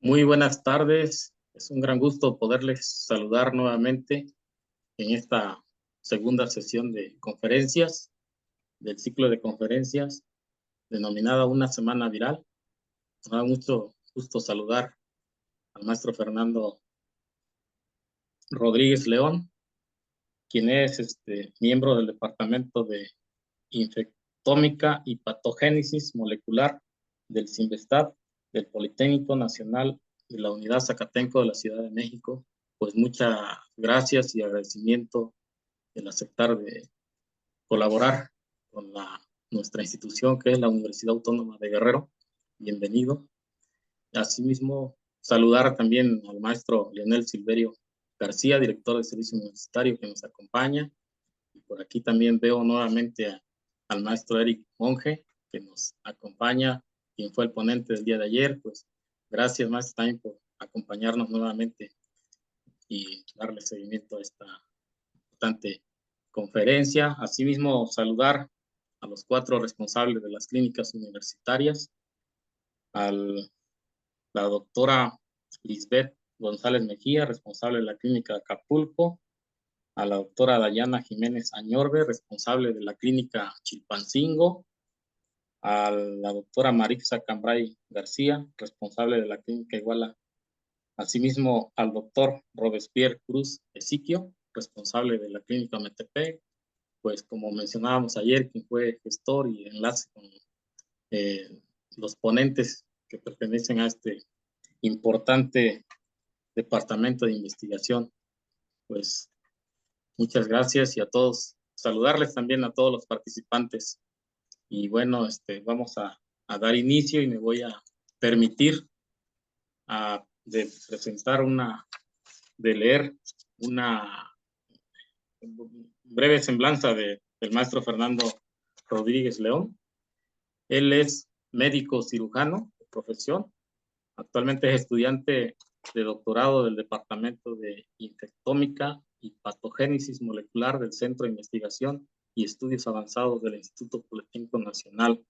Muy buenas tardes. Es un gran gusto poderles saludar nuevamente en esta segunda sesión de conferencias del ciclo de conferencias denominada Una Semana Viral. Me da mucho gusto saludar al maestro Fernando Rodríguez León, quien es miembro del Departamento de Infectómica y Patogénesis Molecular del CIMBESTAT, del Politécnico Nacional de la Unidad Zacatenco de la Ciudad de México. Pues muchas gracias y agradecimiento el aceptar de colaborar con nuestra institución, que es la Universidad Autónoma de Guerrero. Bienvenido. Asimismo, saludar también al maestro Leonel Silverio García, director del Servicio Universitario, que nos acompaña. Y por aquí también veo nuevamente al maestro Eric Monge, que nos acompaña, quien fue el ponente del día de ayer. Pues gracias, maestro, también por acompañarnos nuevamente y darle seguimiento a esta importante conferencia. Asimismo, saludar a los 4 responsables de las clínicas universitarias, a la doctora Lisbeth González Mejía, responsable de la clínica de Acapulco, a la doctora Dayana Jiménez Añorbe, responsable de la clínica Chilpancingo, a la doctora Marixa Cambray García, responsable de la clínica Iguala, asimismo al doctor Robespierre Cruz Esiquio, responsable de la clínica Metepec. Pues como mencionábamos ayer, quien fue gestor y enlace con los ponentes que pertenecen a este importante departamento de investigación. Pues muchas gracias y a todos, saludarles también a todos los participantes. Y bueno, vamos a dar inicio y me voy a permitir de presentar de leer una breve semblanza del maestro Fernando Rodríguez León. Él es médico cirujano de profesión. Actualmente es estudiante de doctorado del Departamento de Infectómica y Patogénesis Molecular del Centro de Investigación y Estudios Avanzados del Instituto Politécnico Nacional.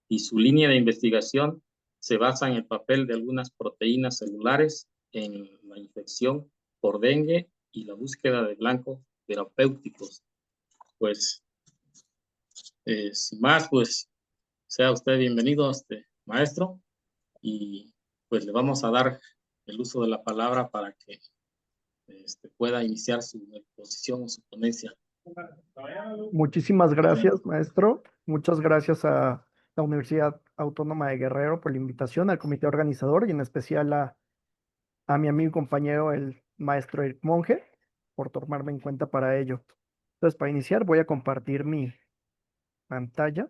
Y su línea de investigación se basa en el papel de algunas proteínas celulares en la infección por dengue y la búsqueda de blancos terapéuticos. Pues, sin más, pues, sea usted bienvenido, maestro, y pues le vamos a dar el uso de la palabra para que pueda iniciar su exposición o su ponencia. Muchísimas gracias, maestro. Muchas gracias a la Universidad Autónoma de Guerrero por la invitación, al comité organizador y en especial a mi amigo y compañero, el maestro Eric Monge, por tomarme en cuenta para ello. Entonces, para iniciar, voy a compartir mi pantalla.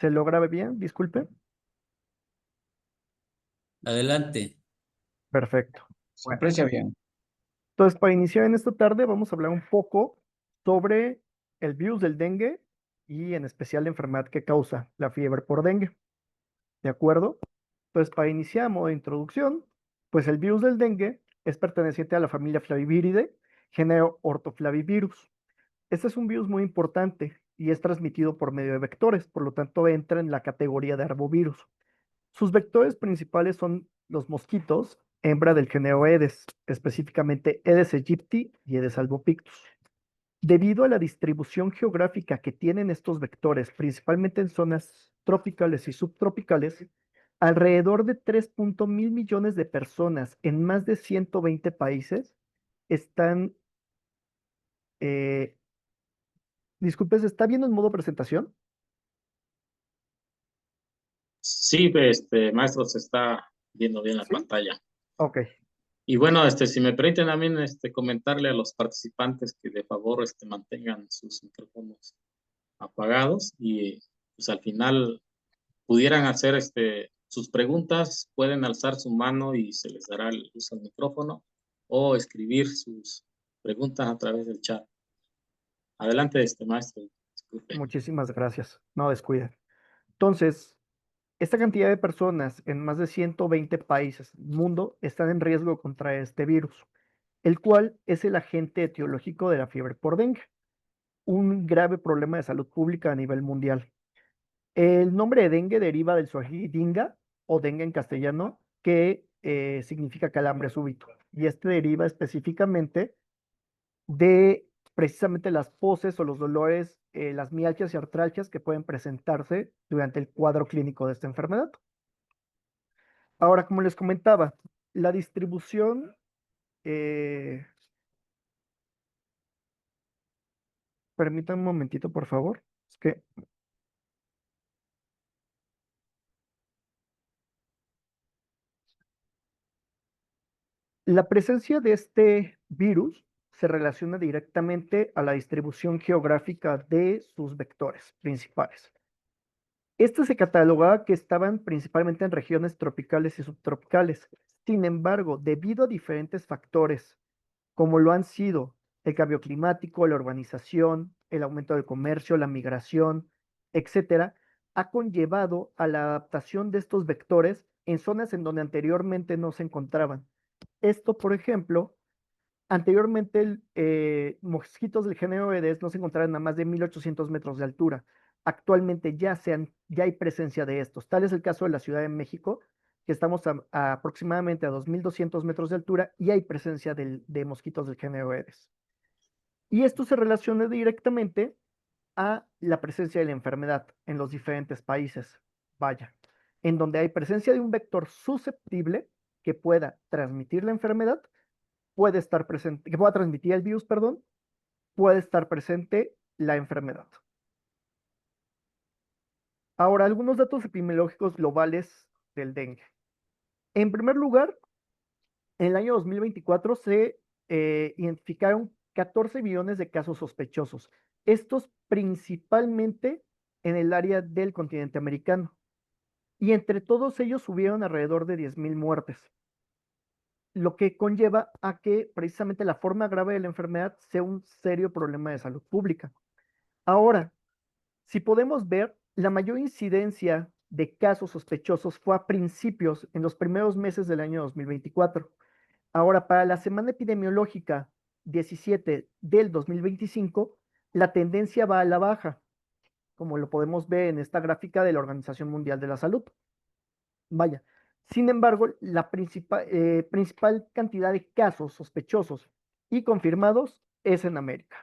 ¿Se logra ver bien? Disculpe. Adelante. Perfecto. Se aprecia bien. Entonces, para iniciar en esta tarde, vamos a hablar un poco sobre el virus del dengue y en especial la enfermedad que causa la fiebre por dengue. ¿De acuerdo? Entonces, para iniciar a modo de introducción, pues el virus del dengue es perteneciente a la familia Flaviviridae, género Orthoflavivirus. Este es un virus muy importante y es transmitido por medio de vectores, por lo tanto entra en la categoría de arbovirus. Sus vectores principales son los mosquitos, hembra del género Aedes, específicamente Aedes aegypti y Aedes albopictus. Debido a la distribución geográfica que tienen estos vectores, principalmente en zonas tropicales y subtropicales, alrededor de 3.000 millones de personas en más de 120 países están... disculpe, ¿se está viendo en modo presentación? Sí, maestro, se está viendo bien la ¿Sí? pantalla. Ok. Y bueno, si me permiten también comentarle a los participantes que de favor mantengan sus micrófonos apagados y pues al final pudieran hacer sus preguntas, pueden alzar su mano y se les dará el uso del micrófono o escribir sus preguntas a través del chat. Adelante, maestro. Disculpe. Muchísimas gracias. No descuiden. Entonces, esta cantidad de personas en más de 120 países del mundo están en riesgo contra este virus. el cual es el agente etiológico de la fiebre por dengue, un grave problema de salud pública a nivel mundial. El nombre de dengue deriva del suajili dinga o dengue en castellano, que significa calambre súbito. Y este deriva específicamente de precisamente las poses o los dolores, las mialgias y artralgias que pueden presentarse durante el cuadro clínico de esta enfermedad. Ahora, como les comentaba, la distribución, permítanme un momentito, por favor. Es que la presencia de este virus se relaciona directamente a la distribución geográfica de sus vectores principales. Estos se catalogaba que estaban principalmente en regiones tropicales y subtropicales. Sin embargo, debido a diferentes factores, como lo han sido el cambio climático, la urbanización, el aumento del comercio, la migración, etcétera, ha conllevado a la adaptación de estos vectores en zonas en donde anteriormente no se encontraban. Esto, por ejemplo, anteriormente mosquitos del género Aedes no se encontraban a más de 1800 metros de altura. Actualmente ya hay presencia de estos. Tal es el caso de la Ciudad de México, que estamos aproximadamente a 2200 metros de altura y hay presencia de mosquitos del género Aedes. Y esto se relaciona directamente a la presencia de la enfermedad en los diferentes países. Vaya, en donde hay presencia de un vector susceptible que pueda transmitir la enfermedad, puede estar presente, que pueda transmitir el virus, perdón, puede estar presente la enfermedad. Ahora, algunos datos epidemiológicos globales del dengue. En primer lugar, en el año 2024 se identificaron 14 millones de casos sospechosos. Estos principalmente en el área del continente americano. Y entre todos ellos hubieron alrededor de 10,000 muertes, lo que conlleva a que precisamente la forma grave de la enfermedad sea un serio problema de salud pública. Ahora, si podemos ver, la mayor incidencia de casos sospechosos fue a principios, en los primeros meses del año 2024. Ahora, para la semana epidemiológica 17 del 2025, la tendencia va a la baja, como lo podemos ver en esta gráfica de la Organización Mundial de la Salud. Vaya, sin embargo, la principal cantidad de casos sospechosos y confirmados es en América.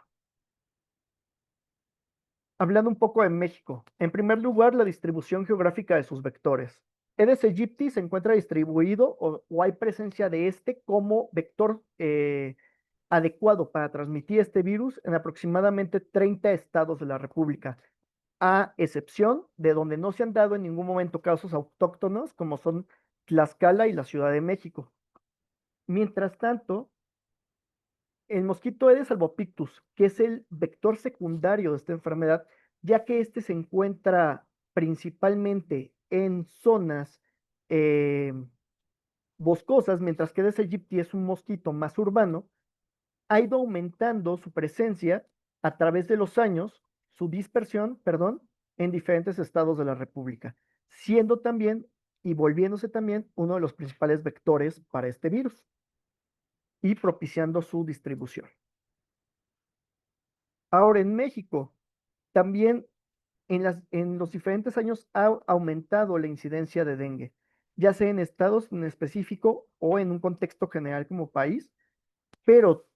Hablando un poco de México, en primer lugar, la distribución geográfica de sus vectores. Aedes aegypti se encuentra distribuido o hay presencia de este como vector adecuado para transmitir este virus en aproximadamente 30 estados de la República, a excepción de donde no se han dado en ningún momento casos autóctonos, como son Tlaxcala y la Ciudad de México. Mientras tanto, el mosquito Aedes albopictus, que es el vector secundario de esta enfermedad, ya que este se encuentra principalmente en zonas eh, boscosas, mientras que Aedes aegypti es un mosquito más urbano, ha ido aumentando su presencia a través de los años, su dispersión, perdón, en diferentes estados de la República, siendo también y volviéndose también uno de los principales vectores para este virus y propiciando su distribución. Ahora, en México, también en los diferentes años ha aumentado la incidencia de dengue, ya sea en estados en específico o en un contexto general como país, pero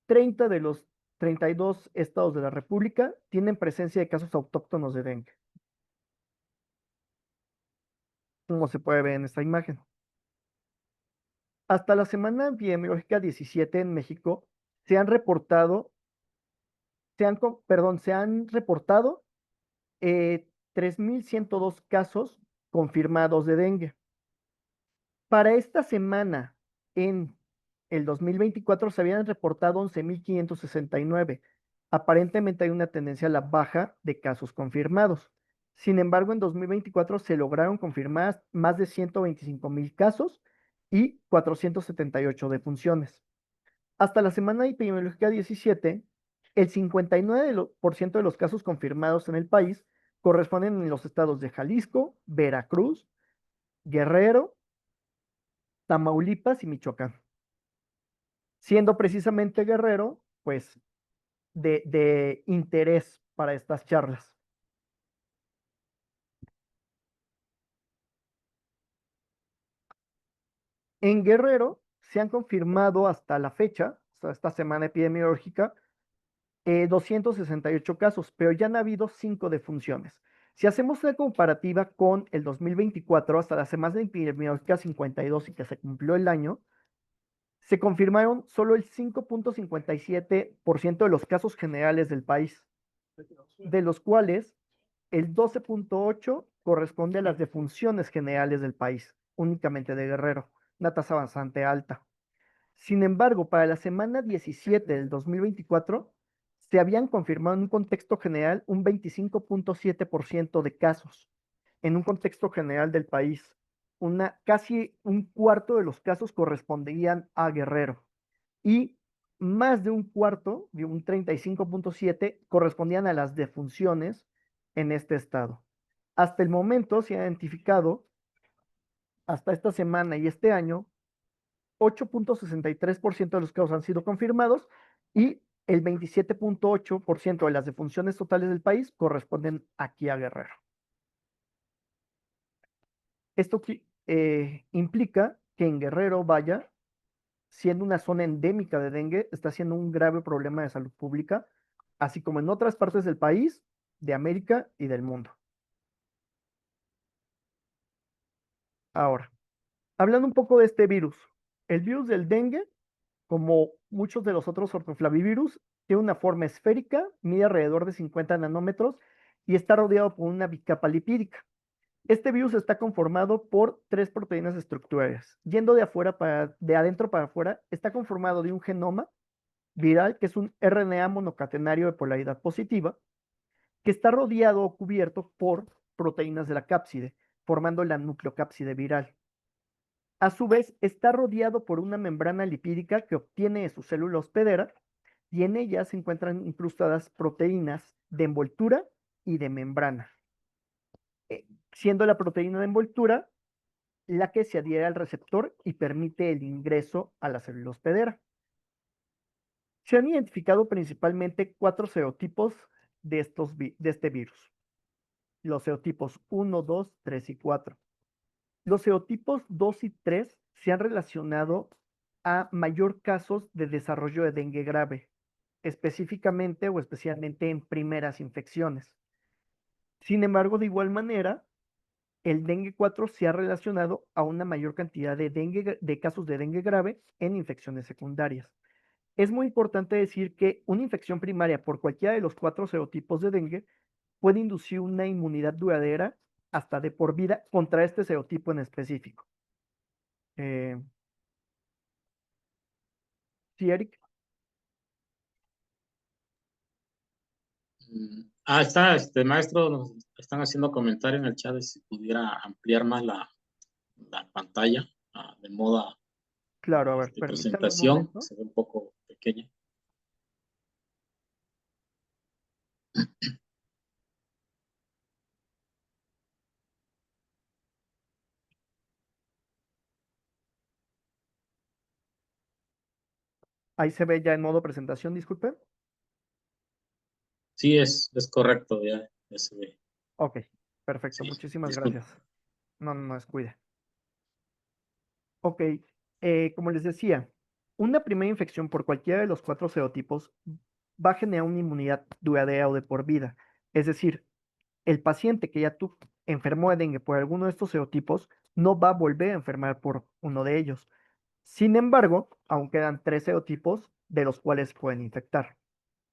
30 de los 32 estados de la República tienen presencia de casos autóctonos de dengue, como se puede ver en esta imagen. Hasta la semana epidemiológica 17 en México se han reportado, se han reportado 3,102 casos confirmados de dengue. Para esta semana, en el 2024, se habían reportado 11,569. Aparentemente hay una tendencia a la baja de casos confirmados. Sin embargo, en 2024 se lograron confirmar más de 125,000 casos y 478 defunciones. Hasta la semana epidemiológica 17, el 59% de los casos confirmados en el país corresponden en los estados de Jalisco, Veracruz, Guerrero, Tamaulipas y Michoacán. siendo precisamente Guerrero, pues, de interés para estas charlas. En Guerrero se han confirmado hasta la fecha, hasta esta semana epidemiológica, 268 casos, pero ya han habido 5 defunciones. Si hacemos una comparativa con el 2024, hasta la semana epidemiológica 52 y que se cumplió el año, se confirmaron solo el 5.57% de los casos generales del país, de los cuales el 12.8% corresponde a las defunciones generales del país, únicamente de Guerrero, una tasa bastante alta. Sin embargo, para la semana 17 del 2024, se habían confirmado en un contexto general un 25.7% de casos, en un contexto general del país. Casi un cuarto de los casos correspondían a Guerrero y más de un cuarto, de un 35.7%, correspondían a las defunciones en este estado. Hasta el momento se ha identificado, hasta esta semana y este año, 8.63% de los casos han sido confirmados y el 27.8% de las defunciones totales del país corresponden aquí a Guerrero. Esto implica que en Guerrero, vaya, siendo una zona endémica de dengue, está siendo un grave problema de salud pública, así como en otras partes del país, de América y del mundo. Ahora, hablando un poco de este virus, el virus del dengue, como muchos de los otros ortoflavivirus, tiene una forma esférica, mide alrededor de 50 nanómetros y está rodeado por una bicapa lipídica. Este virus está conformado por 3 proteínas estructurales. Yendo de adentro para afuera, está conformado de un genoma viral, que es un RNA monocatenario de polaridad positiva, que está rodeado o cubierto por proteínas de la cápside, formando la nucleocápside viral. A su vez, está rodeado por una membrana lipídica que obtiene de su célula hospedera, y en ella se encuentran incrustadas proteínas de envoltura y de membrana, siendo la proteína de envoltura la que se adhiere al receptor y permite el ingreso a la célula hospedera. Se han identificado principalmente 4 serotipos de este virus: los serotipos 1, 2, 3 y 4. Los serotipos 2 y 3 se han relacionado a mayor casos de desarrollo de dengue grave, específicamente o especialmente en primeras infecciones. Sin embargo, de igual manera, el dengue 4 se ha relacionado a una mayor cantidad de casos de dengue grave en infecciones secundarias. Es muy importante decir que una infección primaria por cualquiera de los 4 serotipos de dengue puede inducir una inmunidad duradera hasta de por vida contra este serotipo en específico. ¿Sí, Eric? Está, maestro, nos están haciendo comentario en el chat de si pudiera ampliar más la pantalla de moda Claro, a ver, permítame un presentación, momento. se ve un poco pequeña. Ahí se ve ya en modo presentación, disculpe. Sí, es correcto, ya se ve. Ok, perfecto, Sí, muchísimas disculpe. gracias. No, no, no, descuide. Ok, como les decía, una primera infección por cualquiera de los 4 serotipos va a generar una inmunidad duradera o de por vida. Es decir, el paciente que ya enfermó de dengue por alguno de estos serotipos no va a volver a enfermar por uno de ellos. Sin embargo, aún quedan 3 serotipos de los cuales pueden infectar.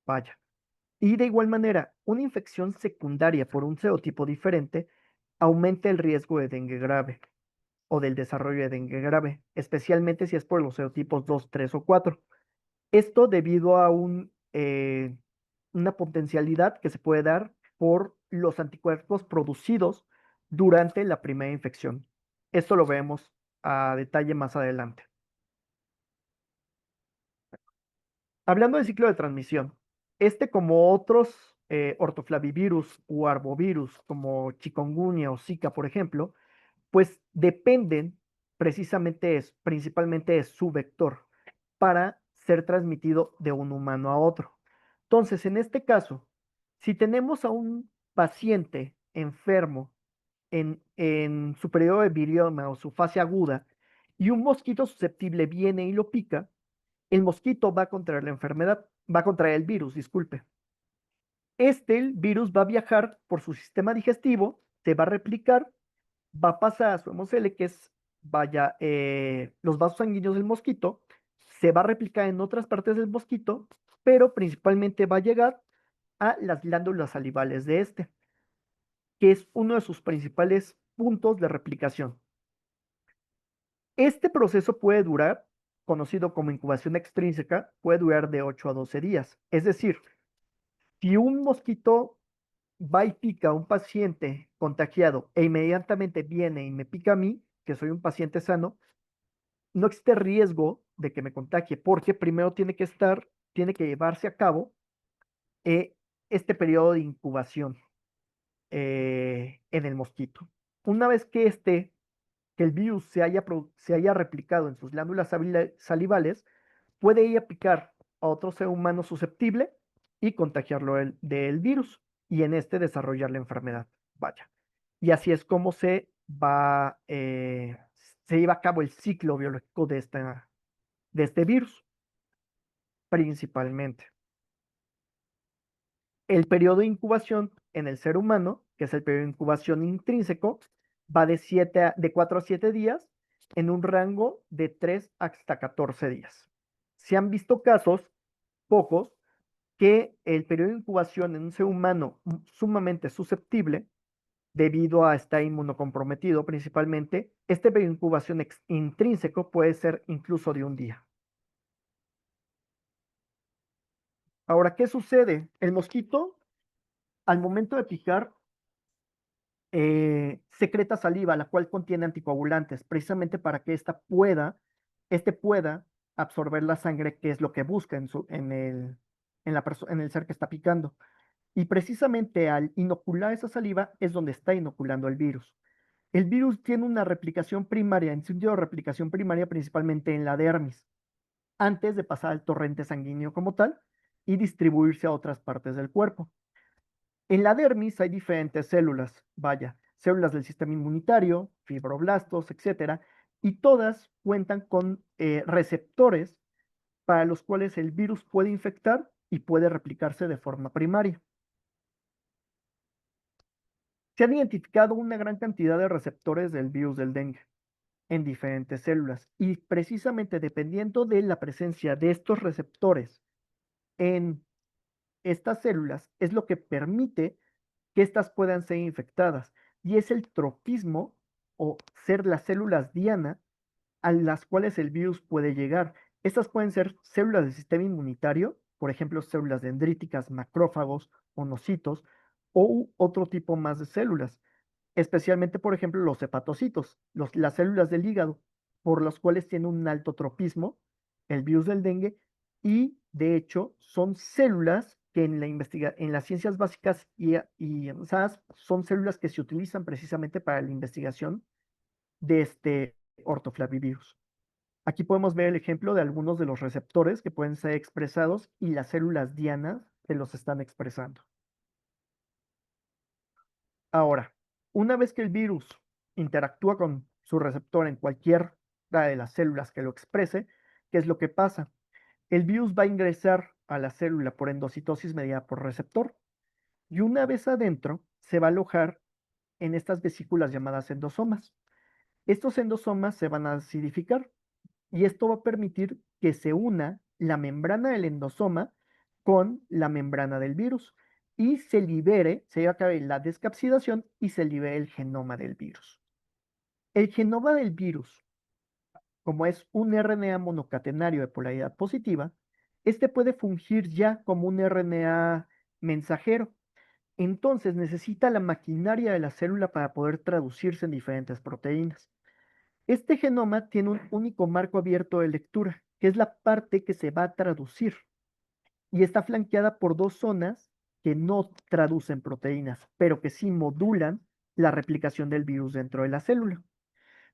Vaya. Y de igual manera, una infección secundaria por un serotipo diferente aumenta el riesgo de dengue grave o del desarrollo de dengue grave, especialmente si es por los serotipos 2, 3 o 4. Esto debido a una potencialidad que se puede dar por los anticuerpos producidos durante la primera infección. Esto lo vemos a detalle más adelante. Hablando del ciclo de transmisión, como otros ortoflavivirus o arbovirus, como chikungunya o Zika, por ejemplo, pues dependen principalmente de su vector para ser transmitido de un humano a otro. Entonces, en este caso, si tenemos a un paciente enfermo en su periodo de virioma o su fase aguda y un mosquito susceptible viene y lo pica, el mosquito va a contraer la enfermedad, va a contraer el virus, disculpe. El virus va a viajar por su sistema digestivo, se va a replicar, va a pasar a su hemocele, que es, vaya, los vasos sanguíneos del mosquito, se va a replicar en otras partes del mosquito, pero principalmente va a llegar a las glándulas salivales de que es uno de sus principales puntos de replicación. Este proceso puede durar, conocido como incubación extrínseca, puede durar de 8 a 12 días. Es decir, si un mosquito va y pica a un paciente contagiado e inmediatamente viene y me pica a mí, que soy un paciente sano, no existe riesgo de que me contagie, porque primero tiene que llevarse a cabo eh, este periodo de incubación en el mosquito. Una vez que el virus se haya replicado en sus glándulas salivales, puede ir a picar a otro ser humano susceptible y contagiarlo del virus y en este desarrollar la enfermedad. Vaya. Y así es como se lleva a cabo el ciclo biológico de este virus, principalmente. El periodo de incubación en el ser humano, que es el periodo de incubación intrínseco, va de 4 a 7 días en un rango de 3 hasta 14 días. Se han visto casos, pocos, que el periodo de incubación en un ser humano sumamente susceptible, debido a estar inmunocomprometido principalmente, este periodo de incubación intrínseco puede ser incluso de un día. Ahora, ¿qué sucede? El mosquito, al momento de picar, secreta saliva, la cual contiene anticoagulantes, precisamente para que este pueda absorber la sangre, que es lo que busca en el ser que está picando. Y precisamente al inocular esa saliva es donde está inoculando el virus. El virus tiene una replicación primaria, en sentido de replicación primaria principalmente en la dermis, antes de pasar al torrente sanguíneo como tal y distribuirse a otras partes del cuerpo. En la dermis hay diferentes células, vaya, células del sistema inmunitario, fibroblastos, etcétera, y todas cuentan con receptores para los cuales el virus puede infectar y puede replicarse de forma primaria. Se han identificado una gran cantidad de receptores del virus del dengue en diferentes células y precisamente dependiendo de la presencia de estos receptores en estas células es lo que permite que éstas puedan ser infectadas y es el tropismo o ser las células diana a las cuales el virus puede llegar. Estas pueden ser células del sistema inmunitario, por ejemplo, células dendríticas, macrófagos, monocitos o otro tipo más de células, especialmente, por ejemplo, los hepatocitos, las células del hígado, por las cuales tiene un alto tropismo el virus del dengue y, de hecho, son células que en las ciencias básicas y avanzadas son células que se utilizan precisamente para la investigación de este ortoflavivirus. Aquí podemos ver el ejemplo de algunos de los receptores que pueden ser expresados y las células dianas que los están expresando. Ahora, una vez que el virus interactúa con su receptor en cualquiera de las células que lo exprese, ¿qué es lo que pasa? El virus va a ingresar a la célula por endocitosis mediada por receptor y una vez adentro se va a alojar en estas vesículas llamadas endosomas. Estos endosomas se van a acidificar y esto va a permitir que se una la membrana del endosoma con la membrana del virus y se lleva a cabo la descapsidación y se libere el genoma del virus. El genoma del virus, como es un RNA monocatenario de polaridad positiva, este puede fungir ya como un RNA mensajero. Entonces necesita la maquinaria de la célula para poder traducirse en diferentes proteínas. Este genoma tiene un único marco abierto de lectura, que es la parte que se va a traducir, y está flanqueada por dos zonas que no traducen proteínas, pero que sí modulan la replicación del virus dentro de la célula.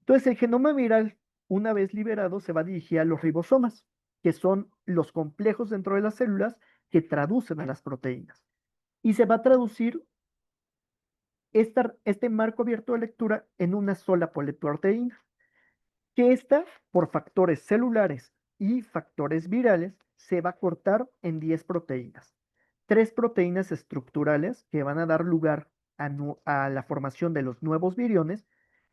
Entonces, el genoma viral, una vez liberado, se va a dirigir a los ribosomas. que son los complejos dentro de las células que traducen a las proteínas. Y se va a traducir este marco abierto de lectura en una sola poliproteína, que esta, por factores celulares y factores virales, se va a cortar en 10 proteínas. 3 proteínas estructurales que van a dar lugar a la formación de los nuevos viriones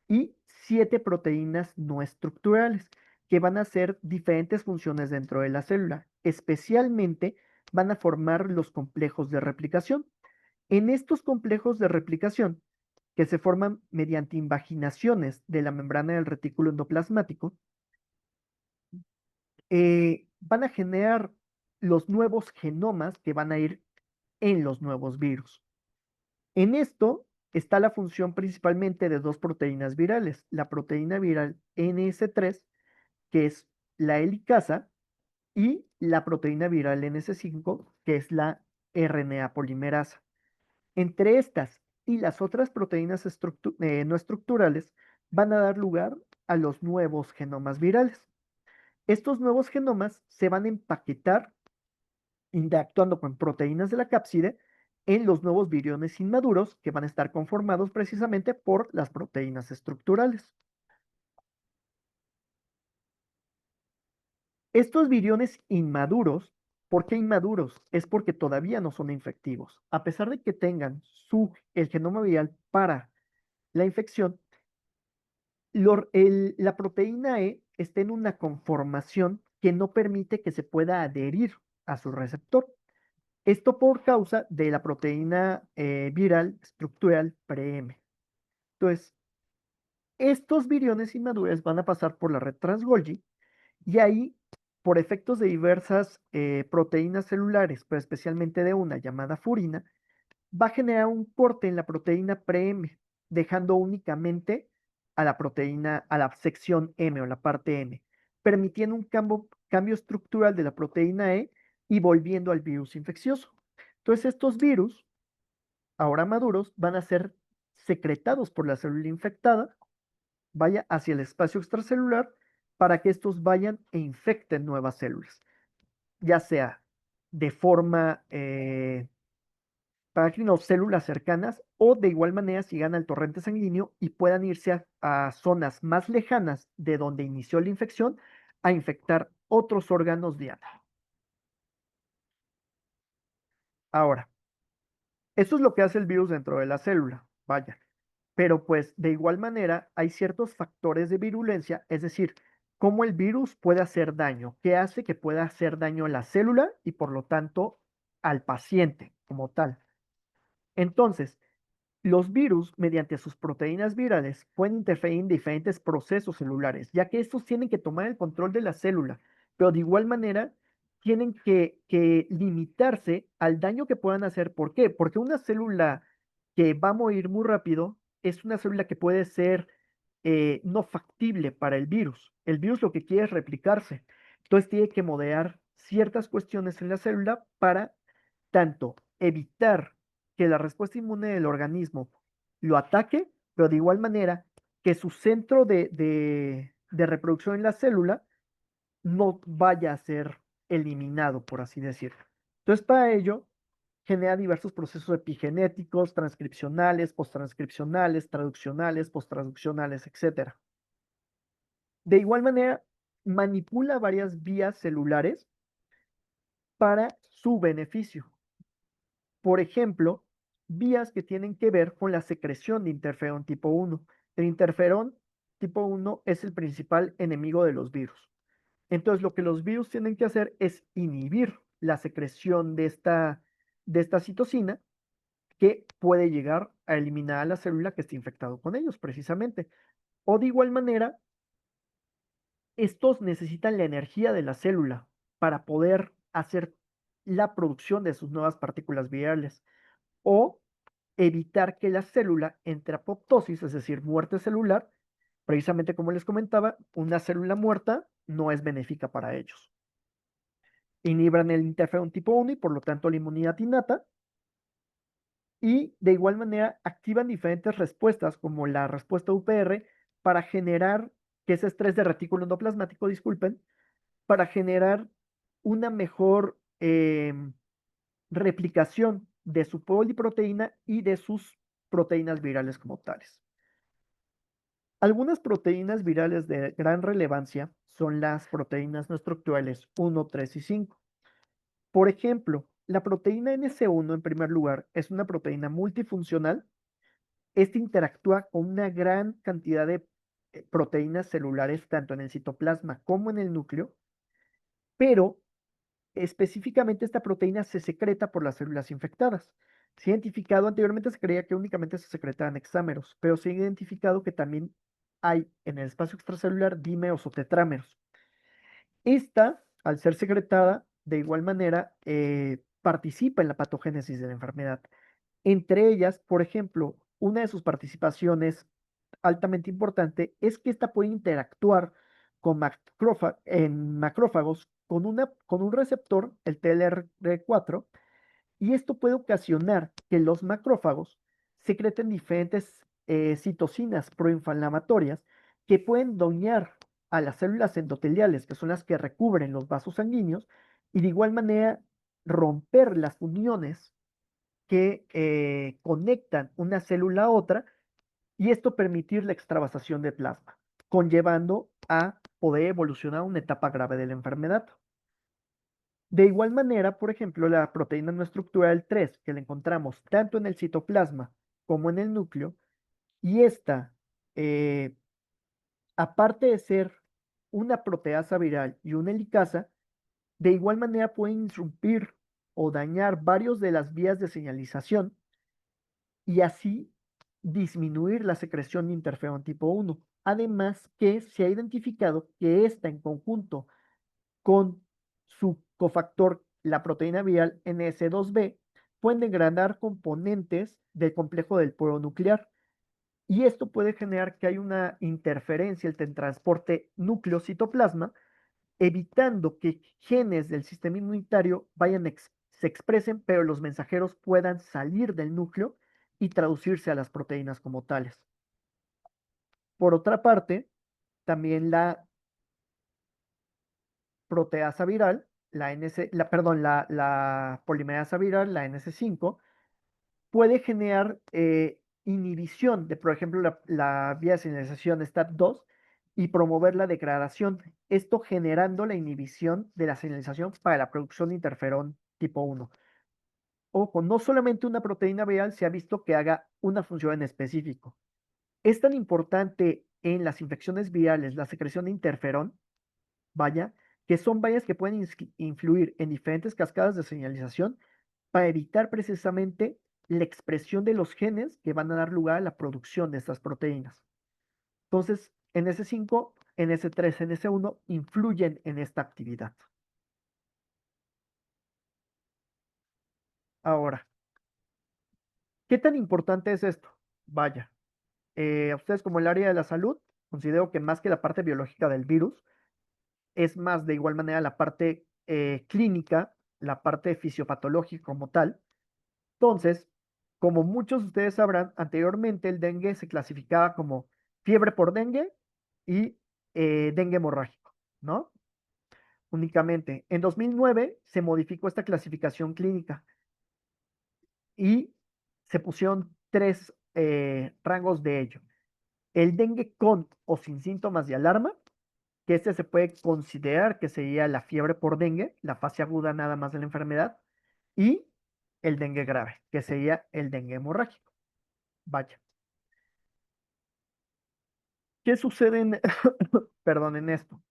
y 7 proteínas no estructurales que van a hacer diferentes funciones dentro de la célula. Especialmente van a formar los complejos de replicación. En estos complejos de replicación, que se forman mediante invaginaciones de la membrana del retículo endoplasmático, van a generar los nuevos genomas que van a ir en los nuevos virus. En esto está la función principalmente de dos proteínas virales, la proteína viral NS3, que es la helicasa, y la proteína viral NS5, que es la RNA polimerasa. Entre estas y las otras proteínas no estructurales van a dar lugar a los nuevos genomas virales. Estos nuevos genomas se van a empaquetar interactuando con proteínas de la cápside en los nuevos viriones inmaduros que van a estar conformados precisamente por las proteínas estructurales. Estos viriones inmaduros, ¿por qué inmaduros? Es porque todavía no son infectivos. A pesar de que tengan el genoma viral para la infección, la proteína E está en una conformación que no permite que se pueda adherir a su receptor. Esto por causa de la proteína viral estructural pre-M. Entonces, estos viriones inmaduros van a pasar por la red trans-Golgi y ahí, por efectos de diversas proteínas celulares, pero especialmente de una llamada furina, va a generar un corte en la proteína pre-M, dejando únicamente a la proteína, a la sección M o la parte M, permitiendo un cambio estructural de la proteína E y volviendo al virus infeccioso. Entonces, estos virus, ahora maduros, van a ser secretados por la célula infectada, vaya hacia el espacio extracelular para que estos vayan e infecten nuevas células, ya sea de forma parácrinos, células cercanas, o de igual manera sigan al torrente sanguíneo y puedan irse a zonas más lejanas de donde inició la infección a infectar otros órganos diana. Ahora, esto es lo que hace el virus dentro de la célula, vaya. Pero pues de igual manera hay ciertos factores de virulencia, es decir, cómo el virus puede hacer daño, qué hace que pueda hacer daño a la célula y por lo tanto al paciente como tal. Entonces, los virus, mediante sus proteínas virales, pueden interferir en diferentes procesos celulares, ya que estos tienen que tomar el control de la célula, pero de igual manera tienen que limitarse al daño que puedan hacer. ¿Por qué? Porque una célula que va a morir muy rápido es una célula que puede ser no factible para el virus. El virus lo que quiere es replicarse. Entonces tiene que moderar ciertas cuestiones en la célula para tanto evitar que la respuesta inmune del organismo lo ataque, pero de igual manera que su centro de reproducción en la célula no vaya a ser eliminado, por así decirlo. Entonces, para ello, genera diversos procesos epigenéticos, transcripcionales, posttranscripcionales, traduccionales, posttraduccionales, etc. De igual manera, manipula varias vías celulares para su beneficio. Por ejemplo, vías que tienen que ver con la secreción de interferón tipo 1. El interferón tipo 1 es el principal enemigo de los virus. Entonces, lo que los virus tienen que hacer es inhibir la secreción de esta citosina que puede llegar a eliminar a la célula que está infectado con ellos, precisamente. O de igual manera, estos necesitan la energía de la célula para poder hacer la producción de sus nuevas partículas virales o evitar que la célula entre a apoptosis, es decir, muerte celular. Precisamente como les comentaba, una célula muerta no es benéfica para ellos. Inhiban el interferón tipo 1 y por lo tanto la inmunidad innata. Y de igual manera activan diferentes respuestas como la respuesta UPR para generar, que es estrés de retículo endoplasmático, disculpen, para generar una mejor replicación de su poliproteína y de sus proteínas virales como tales. Algunas proteínas virales de gran relevancia son las proteínas no estructurales 1, 3 y 5. Por ejemplo, la proteína NS1 en primer lugar es una proteína multifuncional. Esta interactúa con una gran cantidad de proteínas celulares, tanto en el citoplasma como en el núcleo, pero específicamente esta proteína se secreta por las células infectadas. Se ha identificado, anteriormente se creía que únicamente se secretaban hexámeros, pero se ha identificado que también hay en el espacio extracelular dímeros o tetrámeros. Esta, al ser secretada, de igual manera, participa en la patogénesis de la enfermedad. Entre ellas, por ejemplo, una de sus participaciones altamente importante es que esta puede interactuar con en macrófagos con un receptor, el TLR4, y esto puede ocasionar que los macrófagos secreten diferentes citocinas proinflamatorias que pueden dañar a las células endoteliales, que son las que recubren los vasos sanguíneos, y de igual manera romper las uniones que conectan una célula a otra y esto permitir la extravasación de plasma, conllevando a poder evolucionar a una etapa grave de la enfermedad. De igual manera, por ejemplo, la proteína no estructural 3, que la encontramos tanto en el citoplasma como en el núcleo, y esta, eh, aparte de ser una proteasa viral y una helicasa, de igual manera puede interrumpir o dañar varios de las vías de señalización y así disminuir la secreción de interferón tipo 1. Además que se ha identificado que esta en conjunto con su cofactor, la proteína viral NS2B, pueden degradar componentes del complejo del poro nuclear. Y esto puede generar que haya una interferencia entre el transporte núcleo-citoplasma, evitando que genes del sistema inmunitario se expresen, pero los mensajeros puedan salir del núcleo y traducirse a las proteínas como tales. Por otra parte, también la proteasa viral, la polimerasa viral, la NS5, puede generar inhibición de, por ejemplo, la vía de señalización STAT2 y promover la degradación, esto generando la inhibición de la señalización para la producción de interferón tipo 1. Ojo, no solamente una proteína viral se ha visto que haga una función en específico. Es tan importante en las infecciones virales la secreción de interferón, vaya, que son vallas que pueden influir en diferentes cascadas de señalización para evitar precisamente la expresión de los genes que van a dar lugar a la producción de estas proteínas. Entonces, en NS5, NS3, NS1 influyen en esta actividad. Ahora, ¿qué tan importante es esto? Vaya, a ustedes como el área de la salud, considero que más que la parte biológica del virus, es más de igual manera la parte clínica, la parte fisiopatológica como tal. Entonces, como muchos de ustedes sabrán, anteriormente el dengue se clasificaba como fiebre por dengue y dengue hemorrágico, ¿no? Únicamente. En 2009 se modificó esta clasificación clínica y se pusieron tres rangos de ello. El dengue con o sin síntomas de alarma, que este se puede considerar que sería la fiebre por dengue, la fase aguda nada más de la enfermedad, y el dengue grave, que sería el dengue hemorrágico. Vaya. ¿Qué sucede perdón, en esto?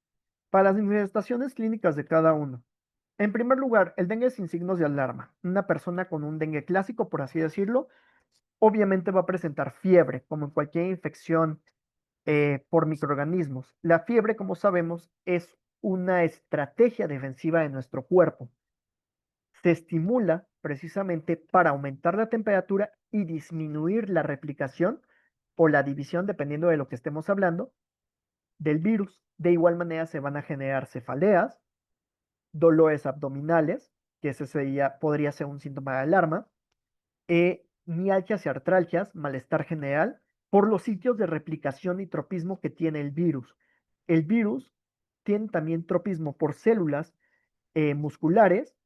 Para las manifestaciones clínicas de cada uno. En primer lugar, el dengue sin signos de alarma. Una persona con un dengue clásico, por así decirlo, obviamente va a presentar fiebre, como en cualquier infección por microorganismos. La fiebre, como sabemos, es una estrategia defensiva de nuestro cuerpo. Se estimula precisamente para aumentar la temperatura y disminuir la replicación o la división, dependiendo de lo que estemos hablando, del virus. De igual manera se van a generar cefaleas, dolores abdominales, que ese podría ser un síntoma de alarma, mialgias y artralgias, malestar general, por los sitios de replicación y tropismo que tiene el virus. El virus tiene también tropismo por células musculares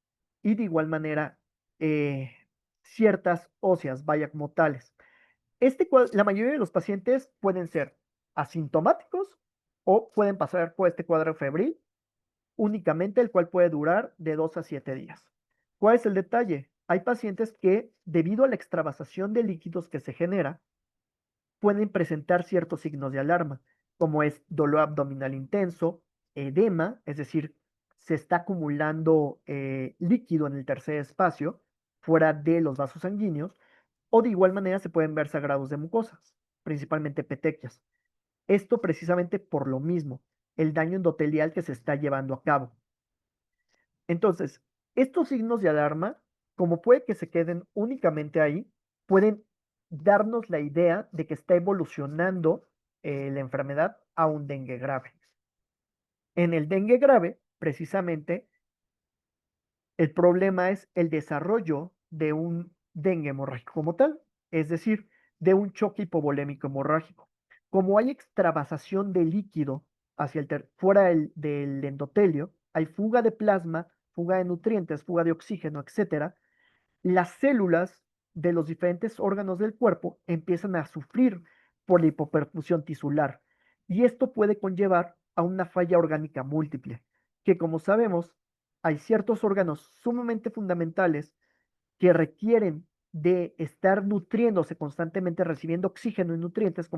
y de igual manera ciertas óseas, vaya como tales. La mayoría de los pacientes pueden ser asintomáticos o pueden pasar por este cuadro febril únicamente, el cual puede durar de 2 a 7 días. ¿Cuál es el detalle? Hay pacientes que, debido a la extravasación de líquidos que se genera, pueden presentar ciertos signos de alarma, como es dolor abdominal intenso, edema, es decir, se está acumulando líquido en el tercer espacio fuera de los vasos sanguíneos, o de igual manera se pueden ver sagrados de mucosas, principalmente petequias. Esto precisamente por lo mismo, el daño endotelial que se está llevando a cabo. Entonces, estos signos de alarma, como puede que se queden únicamente ahí, pueden darnos la idea de que está evolucionando la enfermedad a un dengue grave. En el dengue grave, precisamente, el problema es el desarrollo de un dengue hemorrágico como tal, es decir, de un choque hipovolémico hemorrágico. Como hay extravasación de líquido fuera del endotelio, hay fuga de plasma, fuga de nutrientes, fuga de oxígeno, etcétera, las células de los diferentes órganos del cuerpo empiezan a sufrir por la hipoperfusión tisular y esto puede conllevar a una falla orgánica múltiple, que como sabemos, hay ciertos órganos sumamente fundamentales que requieren de estar nutriéndose constantemente, recibiendo oxígeno y nutrientes,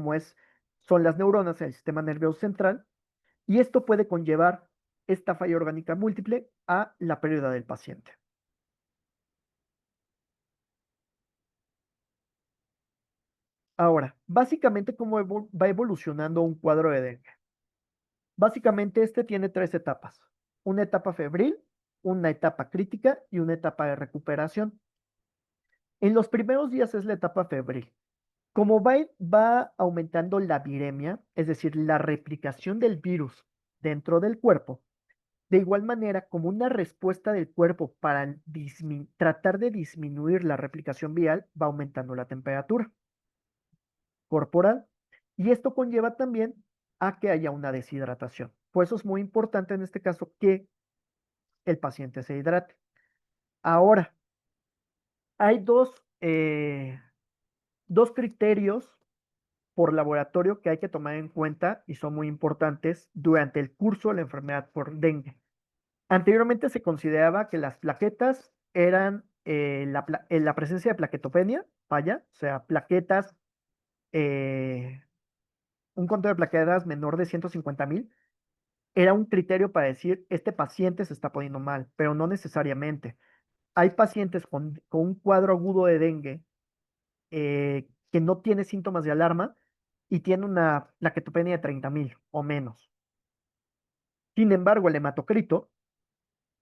son las neuronas en el sistema nervioso central, y esto puede conllevar esta falla orgánica múltiple a la pérdida del paciente. Ahora, básicamente, ¿cómo va evolucionando un cuadro de dengue? Básicamente, este tiene tres etapas: una etapa febril, una etapa crítica y una etapa de recuperación. En los primeros días es la etapa febril. Como va aumentando la viremia, es decir, la replicación del virus dentro del cuerpo, de igual manera, como una respuesta del cuerpo para tratar de disminuir la replicación viral, va aumentando la temperatura corporal. Y esto conlleva también a que haya una deshidratación. Por eso es muy importante en este caso que el paciente se hidrate. Ahora, hay dos criterios por laboratorio que hay que tomar en cuenta y son muy importantes durante el curso de la enfermedad por dengue. Anteriormente se consideraba que las plaquetas eran la presencia de plaquetopenia, vaya, o sea, plaquetas, un conteo de plaquetas menor de 150,000 era un criterio para decir, este paciente se está poniendo mal, pero no necesariamente. Hay pacientes con un cuadro agudo de dengue que no tiene síntomas de alarma y tiene una plaquetopenia de 30,000 o menos. Sin embargo, el hematocrito,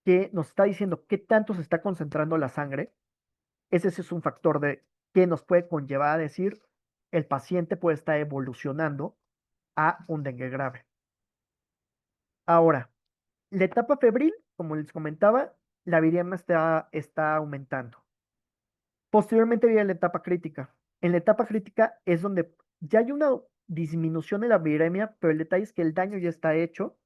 que nos está diciendo qué tanto se está concentrando la sangre, ese sí es un factor que nos puede conllevar a decir el paciente puede estar evolucionando a un dengue grave. Ahora, la etapa febril, como les comentaba, la viremia está aumentando. Posteriormente viene la etapa crítica. En la etapa crítica es donde ya hay una disminución de la viremia, pero el detalle es que el daño ya está hecho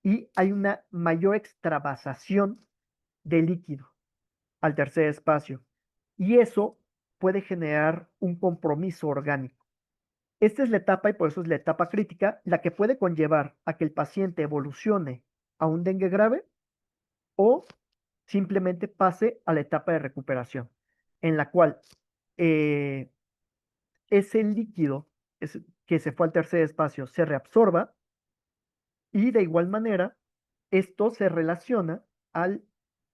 y hay una mayor extravasación de líquido al tercer espacio. Y eso puede generar un compromiso orgánico. Esta es la etapa, y por eso es la etapa crítica, la que puede conllevar a que el paciente evolucione a un dengue grave o simplemente pase a la etapa de recuperación, en la cual eh, ese líquido que se fue al tercer espacio se reabsorba y de igual manera esto se relaciona a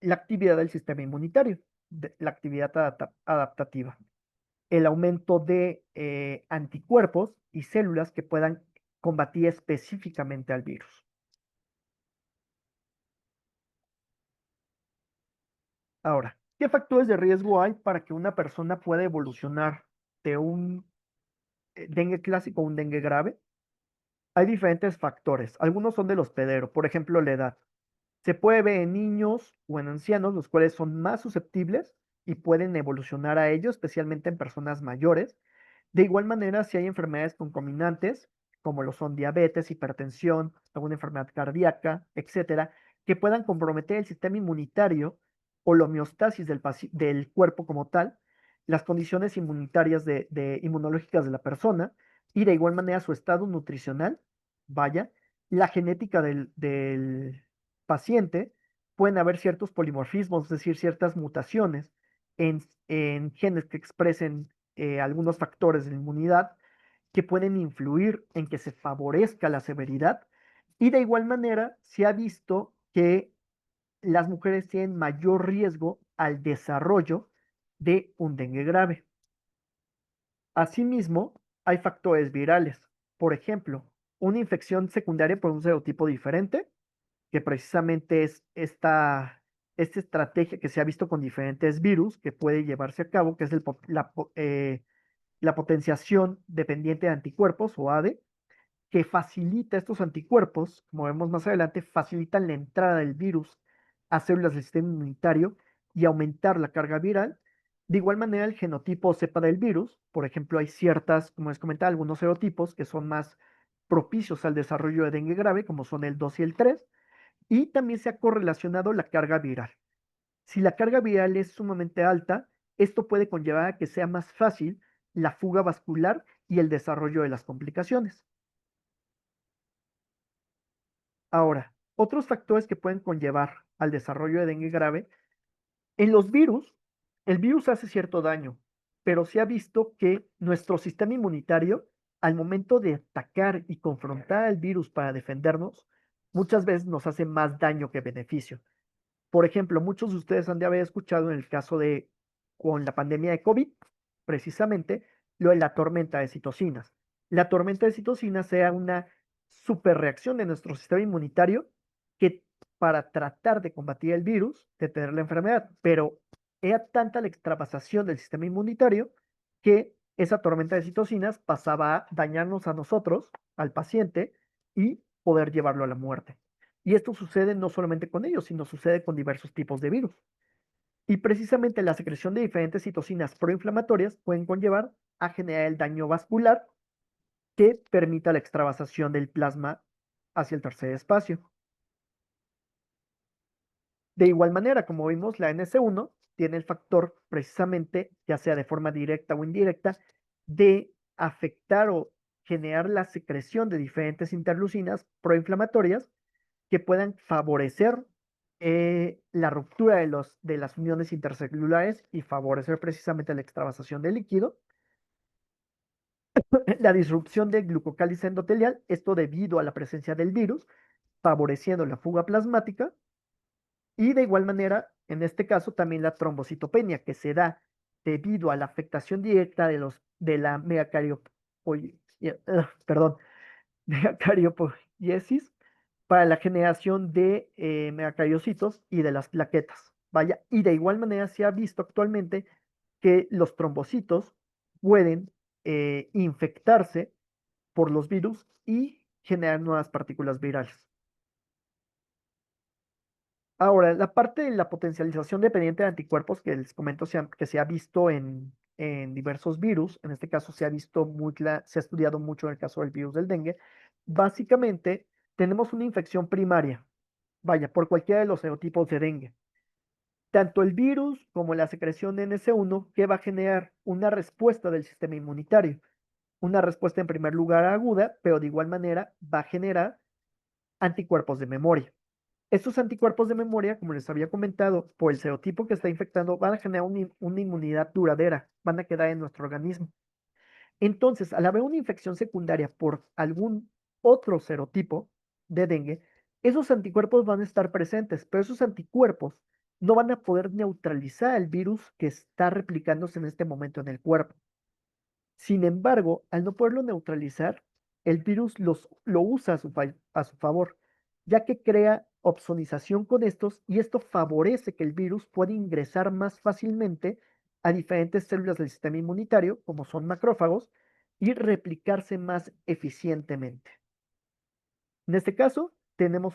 la actividad del sistema inmunitario, la actividad adaptativa, el aumento de anticuerpos y células que puedan combatir específicamente al virus. Ahora, ¿qué factores de riesgo hay para que una persona pueda evolucionar de un dengue clásico a un dengue grave? Hay diferentes factores. Algunos son del hospedero, por ejemplo, la edad. Se puede ver en niños o en ancianos, los cuales son más susceptibles y pueden evolucionar a ello, especialmente en personas mayores. De igual manera, si hay enfermedades concomitantes, como lo son diabetes, hipertensión, alguna enfermedad cardíaca, etcétera, que puedan comprometer el sistema inmunitario o la homeostasis del cuerpo como tal, las condiciones inmunitarias inmunológicas de la persona y de igual manera su estado nutricional, vaya, la genética del paciente, pueden haber ciertos polimorfismos, es decir, ciertas mutaciones en genes que expresen algunos factores de la inmunidad que pueden influir en que se favorezca la severidad. Y de igual manera, se ha visto que las mujeres tienen mayor riesgo al desarrollo de un dengue grave. Asimismo, hay factores virales. Por ejemplo, una infección secundaria por un serotipo diferente, que precisamente es esta estrategia que se ha visto con diferentes virus que puede llevarse a cabo, que es la potenciación dependiente de anticuerpos o ADE, que facilita estos anticuerpos, como vemos más adelante, facilitan la entrada del virus a células del sistema inmunitario y aumentar la carga viral. De igual manera, el genotipo o cepa del virus, por ejemplo, hay ciertas, como les comentaba, algunos serotipos que son más propicios al desarrollo de dengue grave, como son el 2 y el 3, y también se ha correlacionado la carga viral. Si la carga viral es sumamente alta, esto puede conllevar a que sea más fácil la fuga vascular y el desarrollo de las complicaciones. Ahora, otros factores que pueden conllevar al desarrollo de dengue grave, en los virus, el virus hace cierto daño, pero se ha visto que nuestro sistema inmunitario, al momento de atacar y confrontar al virus para defendernos, muchas veces nos hace más daño que beneficio. Por ejemplo, muchos de ustedes han de haber escuchado en el caso de, con la pandemia de COVID, precisamente, lo de la tormenta de citocinas. La tormenta de citocinas sea una superreacción de nuestro sistema inmunitario que para tratar de combatir el virus, de tener la enfermedad, pero era tanta la extravasación del sistema inmunitario que esa tormenta de citocinas pasaba a dañarnos a nosotros, al paciente, y poder llevarlo a la muerte. Y esto sucede no solamente con ellos, sino sucede con diversos tipos de virus. Y precisamente la secreción de diferentes citocinas proinflamatorias pueden conllevar a generar el daño vascular que permita la extravasación del plasma hacia el tercer espacio. De igual manera, como vimos, la NS1 tiene el factor precisamente, ya sea de forma directa o indirecta, de afectar o generar la secreción de diferentes interleucinas proinflamatorias que puedan favorecer la ruptura de las uniones intercelulares y favorecer precisamente la extravasación del líquido, la disrupción del glucocálice endotelial, esto debido a la presencia del virus, favoreciendo la fuga plasmática, y de igual manera, en este caso, también la trombocitopenia, que se da debido a la afectación directa de la perdón, megacariopoiesis para la generación de megacariocitos y de las plaquetas. Vaya, y de igual manera se ha visto actualmente que los trombocitos pueden infectarse por los virus y generar nuevas partículas virales. Ahora, la parte de la potencialización dependiente de anticuerpos que les comento que se ha visto en diversos virus, en este caso se ha visto se ha estudiado mucho en el caso del virus del dengue, básicamente tenemos una infección primaria, vaya, por cualquiera de los serotipos de dengue. Tanto el virus como la secreción de NS1 que va a generar una respuesta del sistema inmunitario, una respuesta en primer lugar aguda, pero de igual manera va a generar anticuerpos de memoria. Estos anticuerpos de memoria, como les había comentado, por el serotipo que está infectando, van a generar una inmunidad duradera, van a quedar en nuestro organismo. Entonces, al haber una infección secundaria por algún otro serotipo de dengue, esos anticuerpos van a estar presentes, pero esos anticuerpos no van a poder neutralizar el virus que está replicándose en este momento en el cuerpo. Sin embargo, al no poderlo neutralizar, el virus lo usa a su favor, ya que crea opsonización con estos y esto favorece que el virus pueda ingresar más fácilmente a diferentes células del sistema inmunitario, como son macrófagos, y replicarse más eficientemente. En este caso, tenemos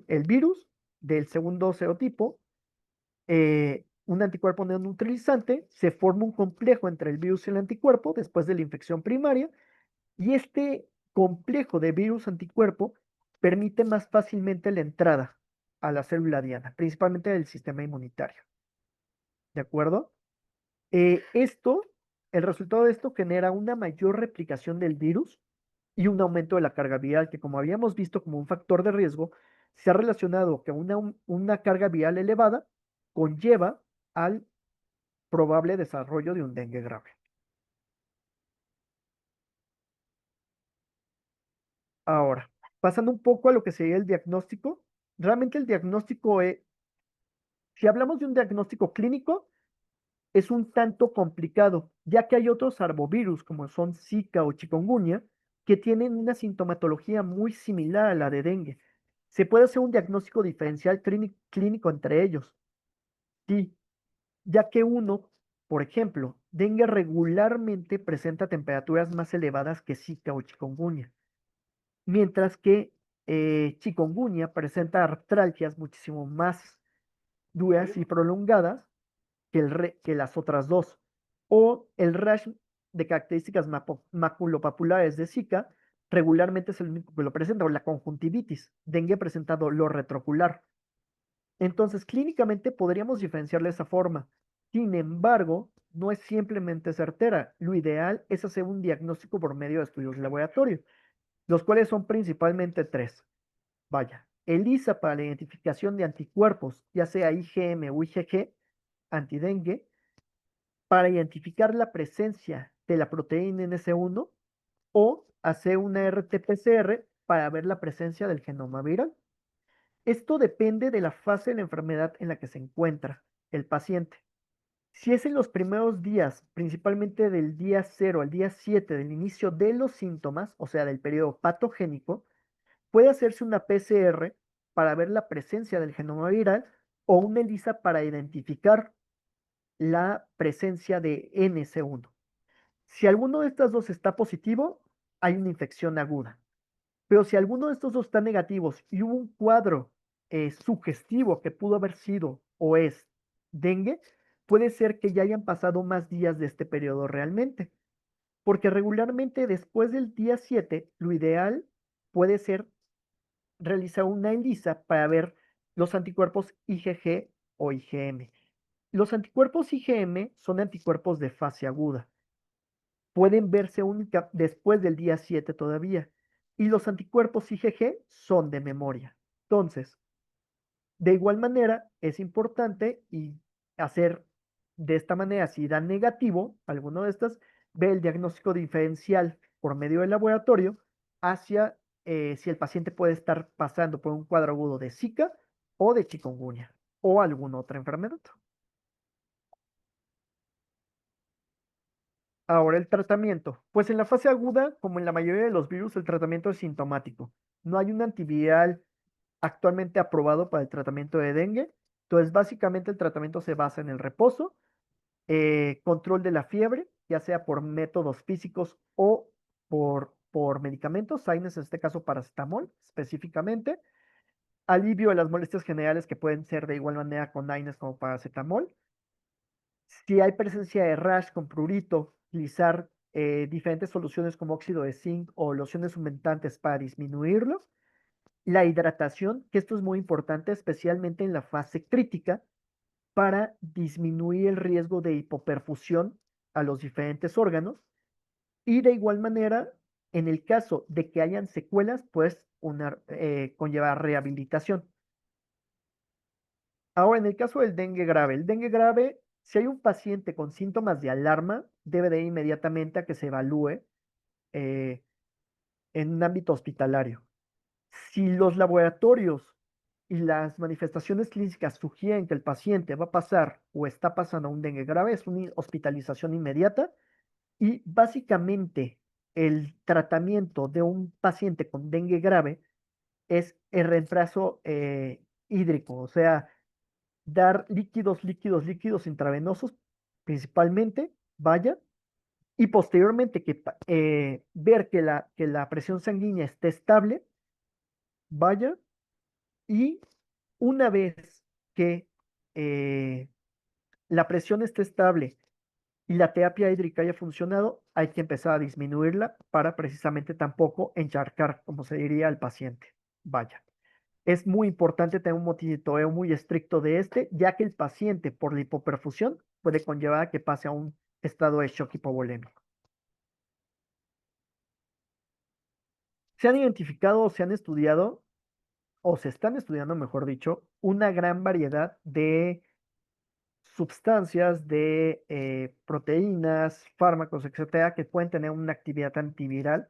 el virus del segundo serotipo, un anticuerpo neoneutralizante, se forma un complejo entre el virus y el anticuerpo después de la infección primaria, y este complejo de virus anticuerpo permite más fácilmente la entrada. a la célula diana, principalmente del sistema inmunitario. ¿De acuerdo? Esto, el resultado de esto genera una mayor replicación del virus y un aumento de la carga viral, que como habíamos visto como un factor de riesgo, se ha relacionado que una carga viral elevada conlleva al probable desarrollo de un dengue grave. Ahora, pasando un poco a lo que sería el diagnóstico, realmente el diagnóstico, si hablamos de un diagnóstico clínico, es un tanto complicado, ya que hay otros arbovirus, como son Zika o chikungunya, que tienen una sintomatología muy similar a la de dengue. Se puede hacer un diagnóstico diferencial clínico entre ellos, sí, ya que uno, por ejemplo, dengue regularmente presenta temperaturas más elevadas que Zika o chikungunya, mientras que chikungunya presenta artralgias muchísimo más duras y prolongadas que las otras dos. O el rash de características maculopapulares de Zika regularmente es el único que lo presenta, o la conjuntivitis. Dengue presenta dolor retrocular. Entonces, clínicamente podríamos diferenciarle de esa forma. Sin embargo, no es simplemente certera. Lo ideal es hacer un diagnóstico por medio de estudios de laboratorio, los cuales son principalmente tres. Vaya, ELISA para la identificación de anticuerpos, ya sea IgM o IgG, antidengue, para identificar la presencia de la proteína NS1 o hacer una RT-PCR para ver la presencia del genoma viral. Esto depende de la fase de la enfermedad en la que se encuentra el paciente. Si es en los primeros días, principalmente del día 0 al día 7 del inicio de los síntomas, o sea, del periodo patogénico, puede hacerse una PCR para ver la presencia del genoma viral o una ELISA para identificar la presencia de NC1. Si alguno de estos dos está positivo, hay una infección aguda. Pero si alguno de estos dos está negativos y hubo un cuadro sugestivo que pudo haber sido o es dengue, puede ser que ya hayan pasado más días de este periodo realmente. Porque regularmente después del día 7, lo ideal puede ser realizar una ELISA para ver los anticuerpos IgG o IgM. Los anticuerpos IgM son anticuerpos de fase aguda. Pueden verse única después del día 7 todavía. Y los anticuerpos IgG son de memoria. Entonces, de igual manera, es importante y hacer de esta manera, si da negativo alguno de estas, ve el diagnóstico diferencial por medio del laboratorio hacia si el paciente puede estar pasando por un cuadro agudo de Zika o de chikungunya o alguna otra enfermedad. Ahora el tratamiento. Pues en la fase aguda, como en la mayoría de los virus, el tratamiento es sintomático. No hay un antiviral actualmente aprobado para el tratamiento de dengue. Entonces, básicamente el tratamiento se basa en el reposo, control de la fiebre, ya sea por métodos físicos o por medicamentos, AINES en este caso paracetamol específicamente, alivio de las molestias generales que pueden ser de igual manera con AINES como paracetamol. Si hay presencia de rash con prurito, utilizar diferentes soluciones como óxido de zinc o lociones humectantes para disminuirlo. La hidratación, que esto es muy importante, especialmente en la fase crítica, para disminuir el riesgo de hipoperfusión a los diferentes órganos. Y de igual manera, en el caso de que hayan secuelas, pues conllevar rehabilitación. Ahora, en el caso del dengue grave, el dengue grave, si hay un paciente con síntomas de alarma, debe de ir inmediatamente a que se evalúe eh, en un ámbito hospitalario. Si los laboratorios y las manifestaciones clínicas sugieren que el paciente va a pasar o está pasando un dengue grave, es una hospitalización inmediata y básicamente el tratamiento de un paciente con dengue grave es el reemplazo hídrico, o sea, dar líquidos intravenosos, principalmente, vaya, y posteriormente ver que la presión sanguínea esté estable, vaya, y una vez que eh, la presión esté estable y la terapia hídrica haya funcionado, hay que empezar a disminuirla para precisamente tampoco encharcar, como se diría, al paciente. Vaya. Es muy importante tener un monitoreo muy estricto de este, ya que el paciente por la hipoperfusión puede conllevar a que pase a un estado de shock hipovolémico. Se han identificado o se han estudiado, o se están estudiando, mejor dicho, una gran variedad de sustancias, de proteínas, fármacos, etcétera, que pueden tener una actividad antiviral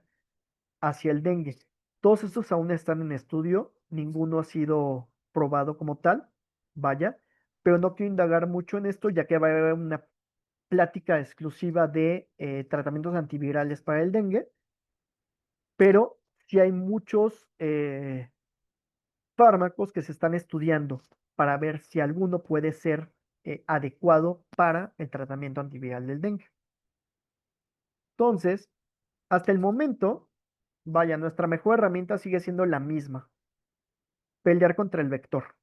hacia el dengue. Todos estos aún están en estudio, ninguno ha sido probado como tal, vaya, pero no quiero indagar mucho en esto, ya que va a haber una plática exclusiva de tratamientos antivirales para el dengue, pero sí hay muchos fármacos que se están estudiando para ver si alguno puede ser adecuado para el tratamiento antiviral del dengue. Entonces, hasta el momento, vaya, nuestra mejor herramienta sigue siendo la misma, pelear contra el vector,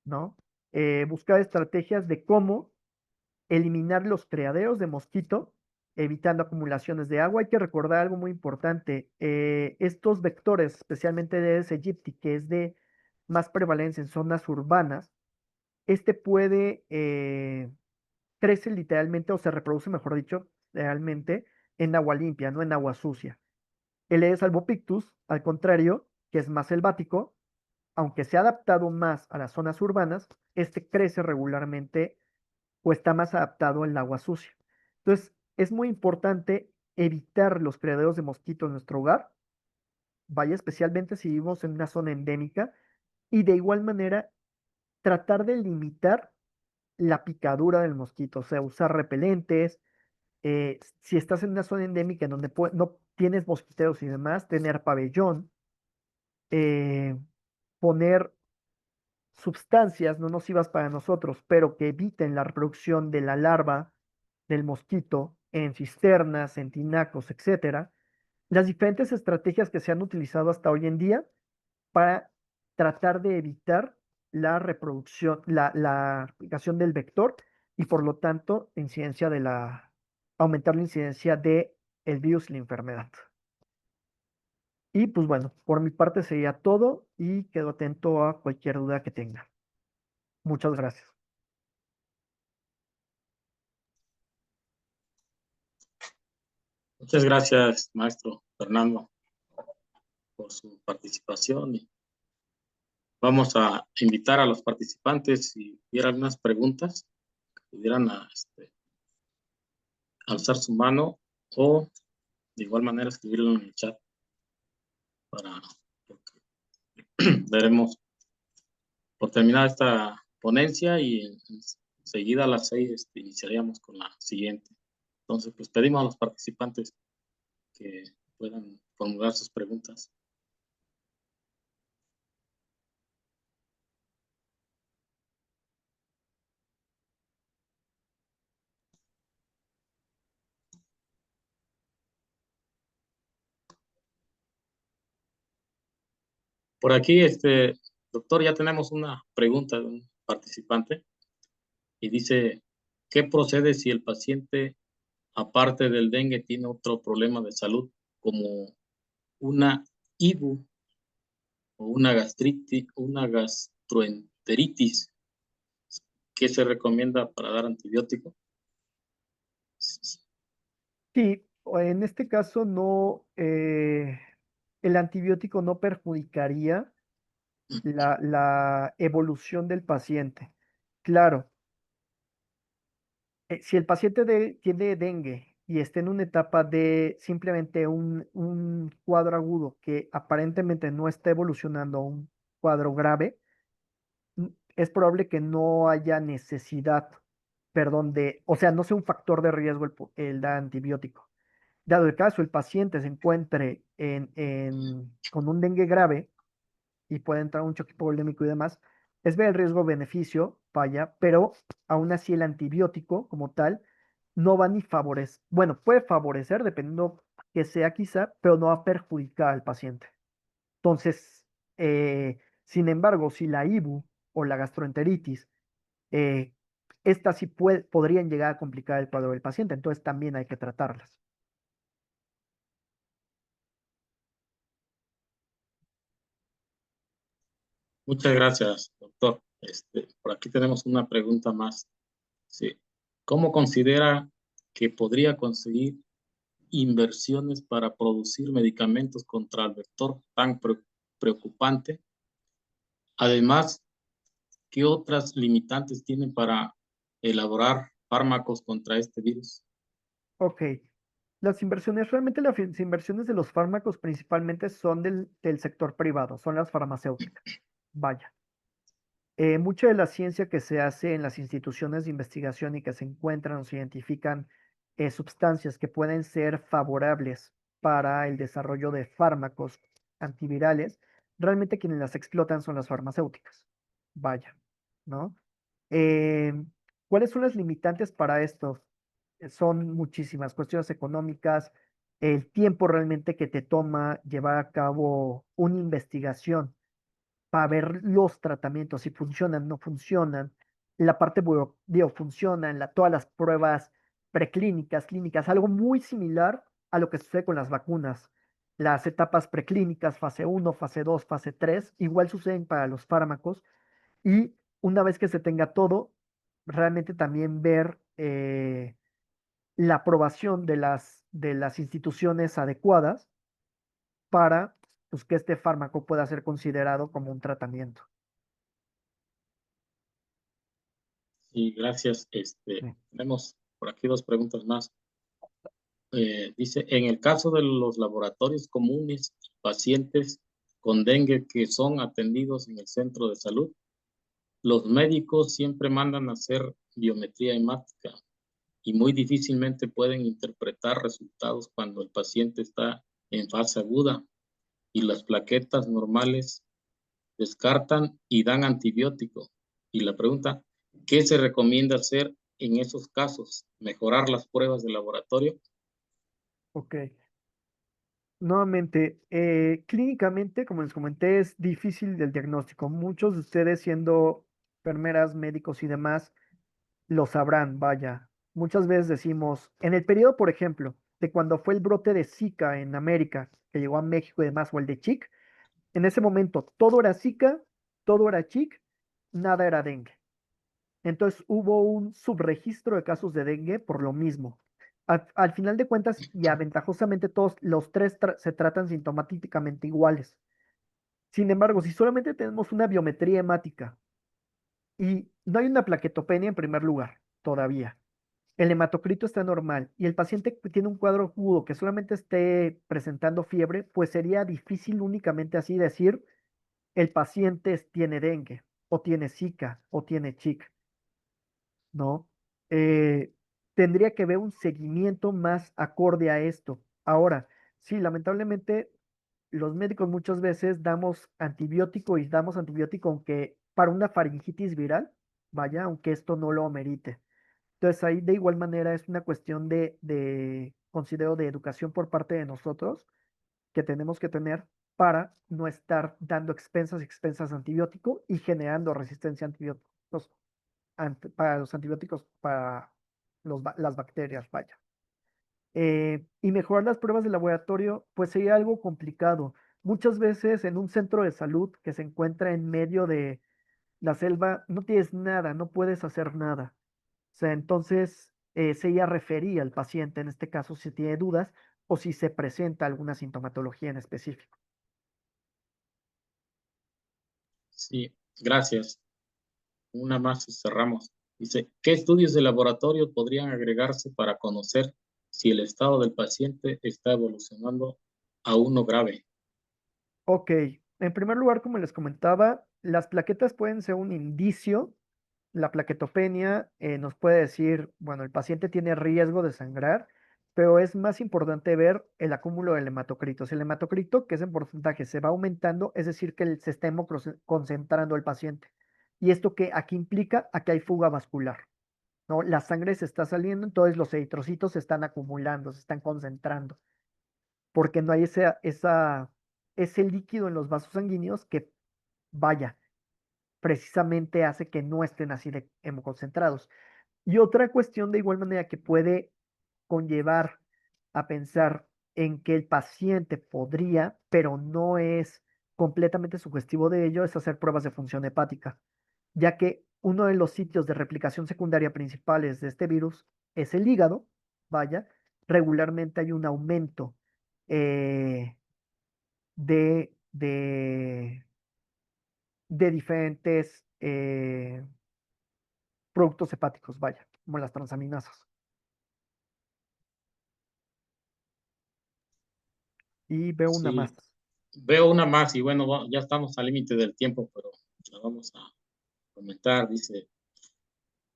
¿no? Buscar estrategias de cómo eliminar los criaderos de mosquito, evitando acumulaciones de agua. Hay que recordar algo muy importante, estos vectores, especialmente de Aedes aegypti, que es de más prevalencia en zonas urbanas, este puede, crece literalmente o se reproduce, mejor dicho, realmente en agua limpia, no en agua sucia. El Aedes albopictus, al contrario, que es más selvático, aunque se ha adaptado más a las zonas urbanas, este crece regularmente o está más adaptado al agua sucia. Entonces, es muy importante evitar los criaderos de mosquitos en nuestro hogar, vaya, especialmente si vivimos en una zona endémica, y de igual manera tratar de limitar la picadura del mosquito, o sea, usar repelentes. Si estás en una zona endémica en donde no tienes mosquiteros y demás, tener pabellón, eh, poner sustancias no nocivas para nosotros, pero que eviten la reproducción de la larva del mosquito en cisternas, en tinacos, etcétera. Las diferentes estrategias que se han utilizado hasta hoy en día para tratar de evitar la reproducción, la aplicación del vector y por lo tanto aumentar la incidencia de el virus y la enfermedad. Y pues bueno, por mi parte sería todo y quedo atento a cualquier duda que tenga. Muchas gracias. Muchas gracias, maestro Fernando, por su participación. Y vamos a invitar a los participantes si hubiera algunas preguntas, que pudieran alzar su mano o de igual manera escribirlo en el chat para daremos por terminada esta ponencia y enseguida a las 6 iniciaríamos con la siguiente. Entonces, pues pedimos a los participantes que puedan formular sus preguntas. Por aquí, doctor, ya tenemos una pregunta de un participante y dice, ¿qué procede si el paciente, aparte del dengue, tiene otro problema de salud como una IBU o una gastritis, una gastroenteritis? ¿Qué se recomienda para dar antibiótico? Sí, en este caso no, el antibiótico no perjudicaría la evolución del paciente. Claro, si el paciente tiene dengue y está en una etapa de simplemente un cuadro agudo que aparentemente no está evolucionando a un cuadro grave, es probable que no haya necesidad, perdón, o sea, no sea un factor de riesgo el dar antibiótico. Dado el caso, el paciente se encuentre con un dengue grave y puede entrar un choque hipovolémico y demás, es ver el riesgo-beneficio, vaya, pero aún así el antibiótico como tal no va ni favorecer, bueno, puede favorecer dependiendo que sea quizá, pero no va a perjudicar al paciente. Entonces, sin embargo, si la IBU o la gastroenteritis, eh, estas sí podrían llegar a complicar el cuadro del paciente, entonces también hay que tratarlas. Muchas gracias, doctor. Por aquí tenemos una pregunta más. Sí. ¿Cómo considera que podría conseguir inversiones para producir medicamentos contra el vector tan preocupante? Además, ¿qué otras limitantes tienen para elaborar fármacos contra este virus? Ok, las inversiones, realmente las inversiones de los fármacos principalmente son del sector privado, son las farmacéuticas. Vaya. Mucha de la ciencia que se hace en las instituciones de investigación y que se encuentran o se identifican sustancias que pueden ser favorables para el desarrollo de fármacos antivirales, realmente quienes las explotan son las farmacéuticas. Vaya, ¿no? Eh, ¿Cuáles son las limitantes para esto? Son muchísimas cuestiones económicas, el tiempo realmente que te toma llevar a cabo una investigación para ver los tratamientos, si funcionan, no funcionan, la parte funcionan, todas las pruebas preclínicas, clínicas, algo muy similar a lo que sucede con las vacunas. Las etapas preclínicas, fase uno, fase 2, fase 3, igual suceden para los fármacos y una vez que se tenga todo, realmente también ver la aprobación de las instituciones adecuadas para pues, que este fármaco pueda ser considerado como un tratamiento. Sí, gracias. Sí. Tenemos por aquí dos preguntas más. Dice, en el caso de los laboratorios comunes, pacientes con dengue que son atendidos en el centro de salud, los médicos siempre mandan a hacer biometría hemática y muy difícilmente pueden interpretar resultados cuando el paciente está en fase aguda y las plaquetas normales descartan y dan antibiótico. Y la pregunta, ¿qué se recomienda hacer en esos casos? ¿Mejorar las pruebas de laboratorio? Ok. Nuevamente, clínicamente, como les comenté, es difícil el diagnóstico. Muchos de ustedes, siendo enfermeras, médicos y demás, lo sabrán, vaya. Muchas veces decimos, en el periodo, por ejemplo, de cuando fue el brote de Zika en América, que llegó a México y demás, o el de Chick, en ese momento todo era Zika, todo era Chick, nada era dengue. Entonces hubo un subregistro de casos de dengue por lo mismo. Al final de cuentas, y aventajosamente todos los tres se tratan sintomáticamente iguales. Sin embargo, si solamente tenemos una biometría hemática y no hay una plaquetopenia en primer lugar, todavía, el hematocrito está normal y el paciente tiene un cuadro agudo que solamente esté presentando fiebre, pues sería difícil únicamente así decir el paciente tiene dengue o tiene Zika o tiene Chick. ¿No? Eh, Tendría que haber un seguimiento más acorde a esto. Ahora, sí, lamentablemente los médicos muchas veces damos antibiótico y damos antibiótico aunque para una faringitis viral, vaya, aunque esto no lo amerite. Entonces ahí de igual manera es una cuestión considero, de educación por parte de nosotros que tenemos que tener para no estar dando expensas y expensas antibiótico y generando resistencia a antibióticos para los antibióticos para las bacterias, vaya. Y mejorar las pruebas de laboratorio, pues sería algo complicado. Muchas veces en un centro de salud que se encuentra en medio de la selva, no tienes nada, no puedes hacer nada. O sea, entonces sería referir al paciente, en este caso, si tiene dudas o si se presenta alguna sintomatología en específico. Sí, gracias. Una más y cerramos. Dice, ¿qué estudios de laboratorio podrían agregarse para conocer si el estado del paciente está evolucionando a uno grave? Ok, en primer lugar, como les comentaba, las plaquetas pueden ser un indicio. La plaquetopenia nos puede decir, bueno, el paciente tiene riesgo de sangrar, pero es más importante ver el acúmulo del hematocrito. Si el hematocrito, que es en porcentaje, se va aumentando, es decir, que se está concentrando el paciente. ¿Y esto que aquí implica? Aquí hay fuga vascular, ¿no? La sangre se está saliendo, entonces los eritrocitos se están acumulando, se están concentrando, porque no hay ese líquido en los vasos sanguíneos que, vaya, precisamente hace que no estén así de hemoconcentrados. Y otra cuestión de igual manera que puede conllevar a pensar en que el paciente podría, pero no es completamente sugestivo de ello es hacer pruebas de función hepática, ya que uno de los sitios de replicación secundaria principales de este virus es el hígado. Vaya, regularmente hay un aumento eh, de diferentes productos hepáticos, vaya, como las transaminasas. Y veo una más. Sí, veo una más y bueno, ya estamos al límite del tiempo, pero la vamos a comentar. Dice,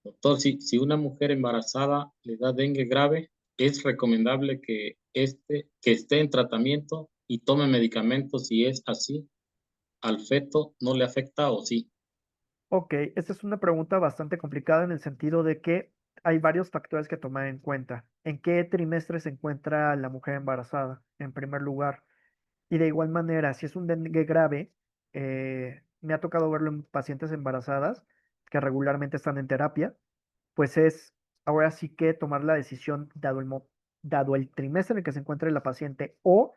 doctor, si una mujer embarazada le da dengue grave, es recomendable que esté en tratamiento y tome medicamentos. Si es así, ¿al feto no le afecta o sí? Ok, esta es una pregunta bastante complicada en el sentido de que hay varios factores que tomar en cuenta. ¿En qué trimestre se encuentra la mujer embarazada? En primer lugar. Y de igual manera, si es un dengue grave, me ha tocado verlo en pacientes embarazadas que regularmente están en terapia, pues es ahora sí que tomar la decisión dado el trimestre en el que se encuentre la paciente o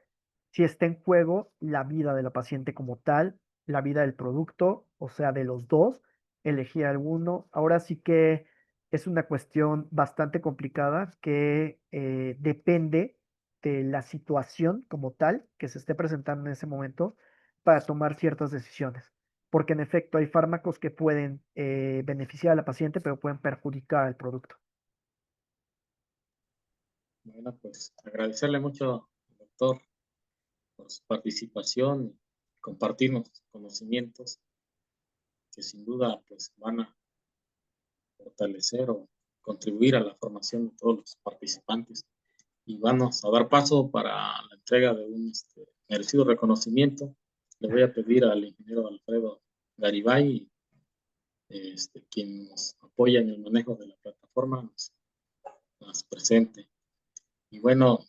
si está en juego la vida de la paciente como tal, la vida del producto, o sea, de los dos, elegir alguno. Ahora sí que es una cuestión bastante complicada que depende de la situación como tal que se esté presentando en ese momento para tomar ciertas decisiones. Porque en efecto hay fármacos que pueden beneficiar a la paciente, pero pueden perjudicar al producto. Bueno, pues agradecerle mucho, doctor, por su participación y compartirnos sus conocimientos que sin duda pues van a fortalecer o contribuir a la formación de todos los participantes. Y vamos a dar paso para la entrega de un merecido reconocimiento. Le voy a pedir al ingeniero Alfredo Garibay, quien nos apoya en el manejo de la plataforma, nos presente. Y bueno,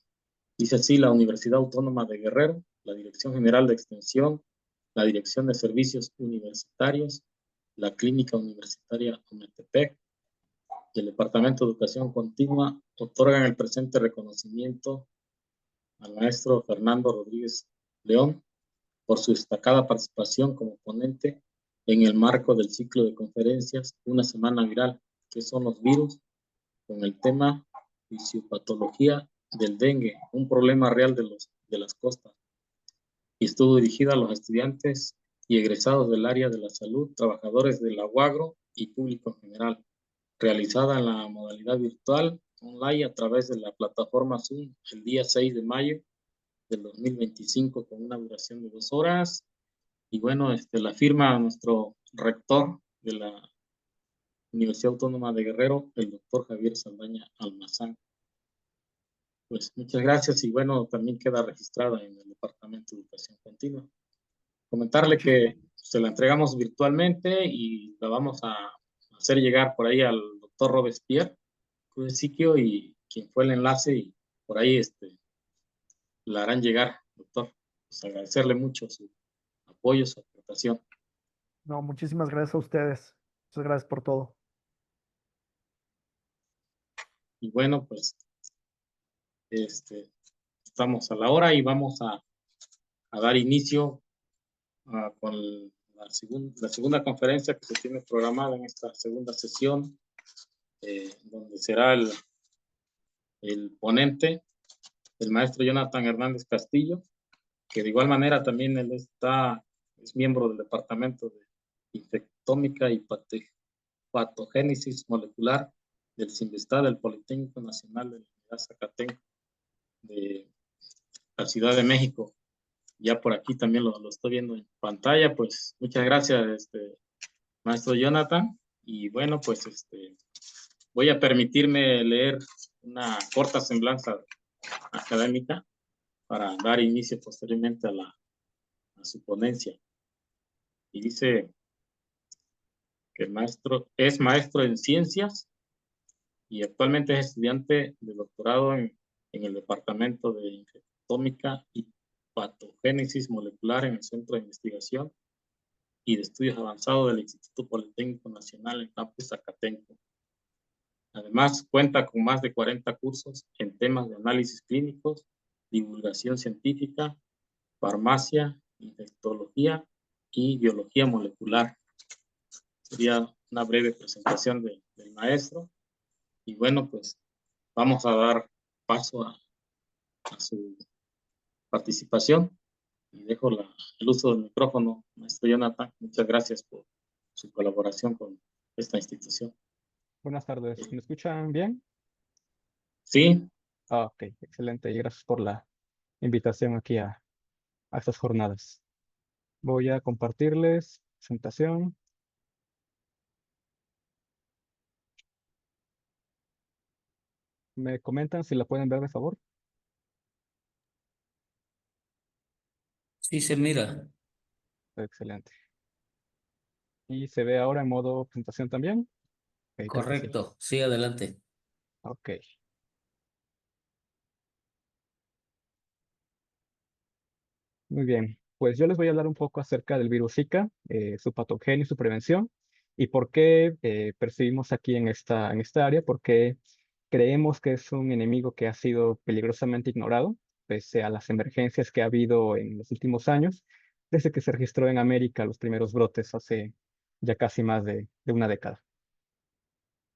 dice así: la Universidad Autónoma de Guerrero, la Dirección General de Extensión, la Dirección de Servicios Universitarios, la Clínica Universitaria Ometepec y el Departamento de Educación Continua otorgan el presente reconocimiento al maestro Fernando Rodríguez León por su destacada participación como ponente en el marco del ciclo de conferencias Una Semana Viral, que son los virus, con el tema Fisiopatología del dengue, un problema real de las costas, y estuvo dirigida a los estudiantes y egresados del área de la salud, trabajadores del aguagro y público en general, realizada en la modalidad virtual online a través de la plataforma Zoom el día 6 de mayo del 2025 con una duración de 2 horas. Y bueno, la firma nuestro rector de la Universidad Autónoma de Guerrero, el doctor Javier Saldaña Almazán. Pues muchas gracias y bueno, también queda registrada en el Departamento de Educación Continua. Comentarle Muchísimas, que se la entregamos virtualmente y la vamos a hacer llegar por ahí al doctor Robespierre Cruciquio, y quien fue el enlace, y por ahí la harán llegar, doctor. Pues agradecerle mucho su apoyo, su aportación. no, muchísimas gracias a ustedes. Muchas gracias por todo. Y bueno, pues estamos a la hora y vamos a dar inicio con la segunda conferencia que se tiene programada en esta segunda sesión, donde será el ponente, el maestro Jonathan Hernández Castillo, que de igual manera también él es miembro del Departamento de Infectómica y Patogénesis Molecular del CIMBESTAD, del Politécnico Nacional de la Unidad Zacatenco de la Ciudad de México. Ya por aquí también lo estoy viendo en pantalla. Pues muchas gracias, maestro Jonathan. Y bueno, pues voy a permitirme leer una corta semblanza académica para dar inicio posteriormente a su ponencia. Y dice que el maestro es maestro en ciencias y actualmente es estudiante de doctorado en el Departamento de Infectómica y Patogénesis Molecular en el Centro de Investigación y de Estudios Avanzados del Instituto Politécnico Nacional en Campus Zacatenco. Además, cuenta con más de 40 cursos en temas de análisis clínicos, divulgación científica, farmacia infectología y biología molecular. Sería una breve presentación del maestro. Y bueno, pues vamos a dar paso a su participación y dejo el uso del micrófono. Maestro Jonathan, muchas gracias por su colaboración con esta institución. Buenas tardes. ¿Me escuchan bien? Sí, Ok, excelente. Y gracias por la invitación aquí a estas jornadas. Voy a compartirles presentación. ¿Me comentan si la pueden ver, de favor? Sí, se mira. Excelente. ¿Y se ve ahora en modo presentación también? Ok, creo que sí. Correcto. Sí, adelante. Ok. Muy bien. Pues yo les voy a hablar un poco acerca del virus Zika, su patogenia y su prevención, y por qué percibimos aquí en esta área, porque creemos que es un enemigo que ha sido peligrosamente ignorado, pese a las emergencias que ha habido en los últimos años, desde que se registró en América los primeros brotes hace ya casi más de una década.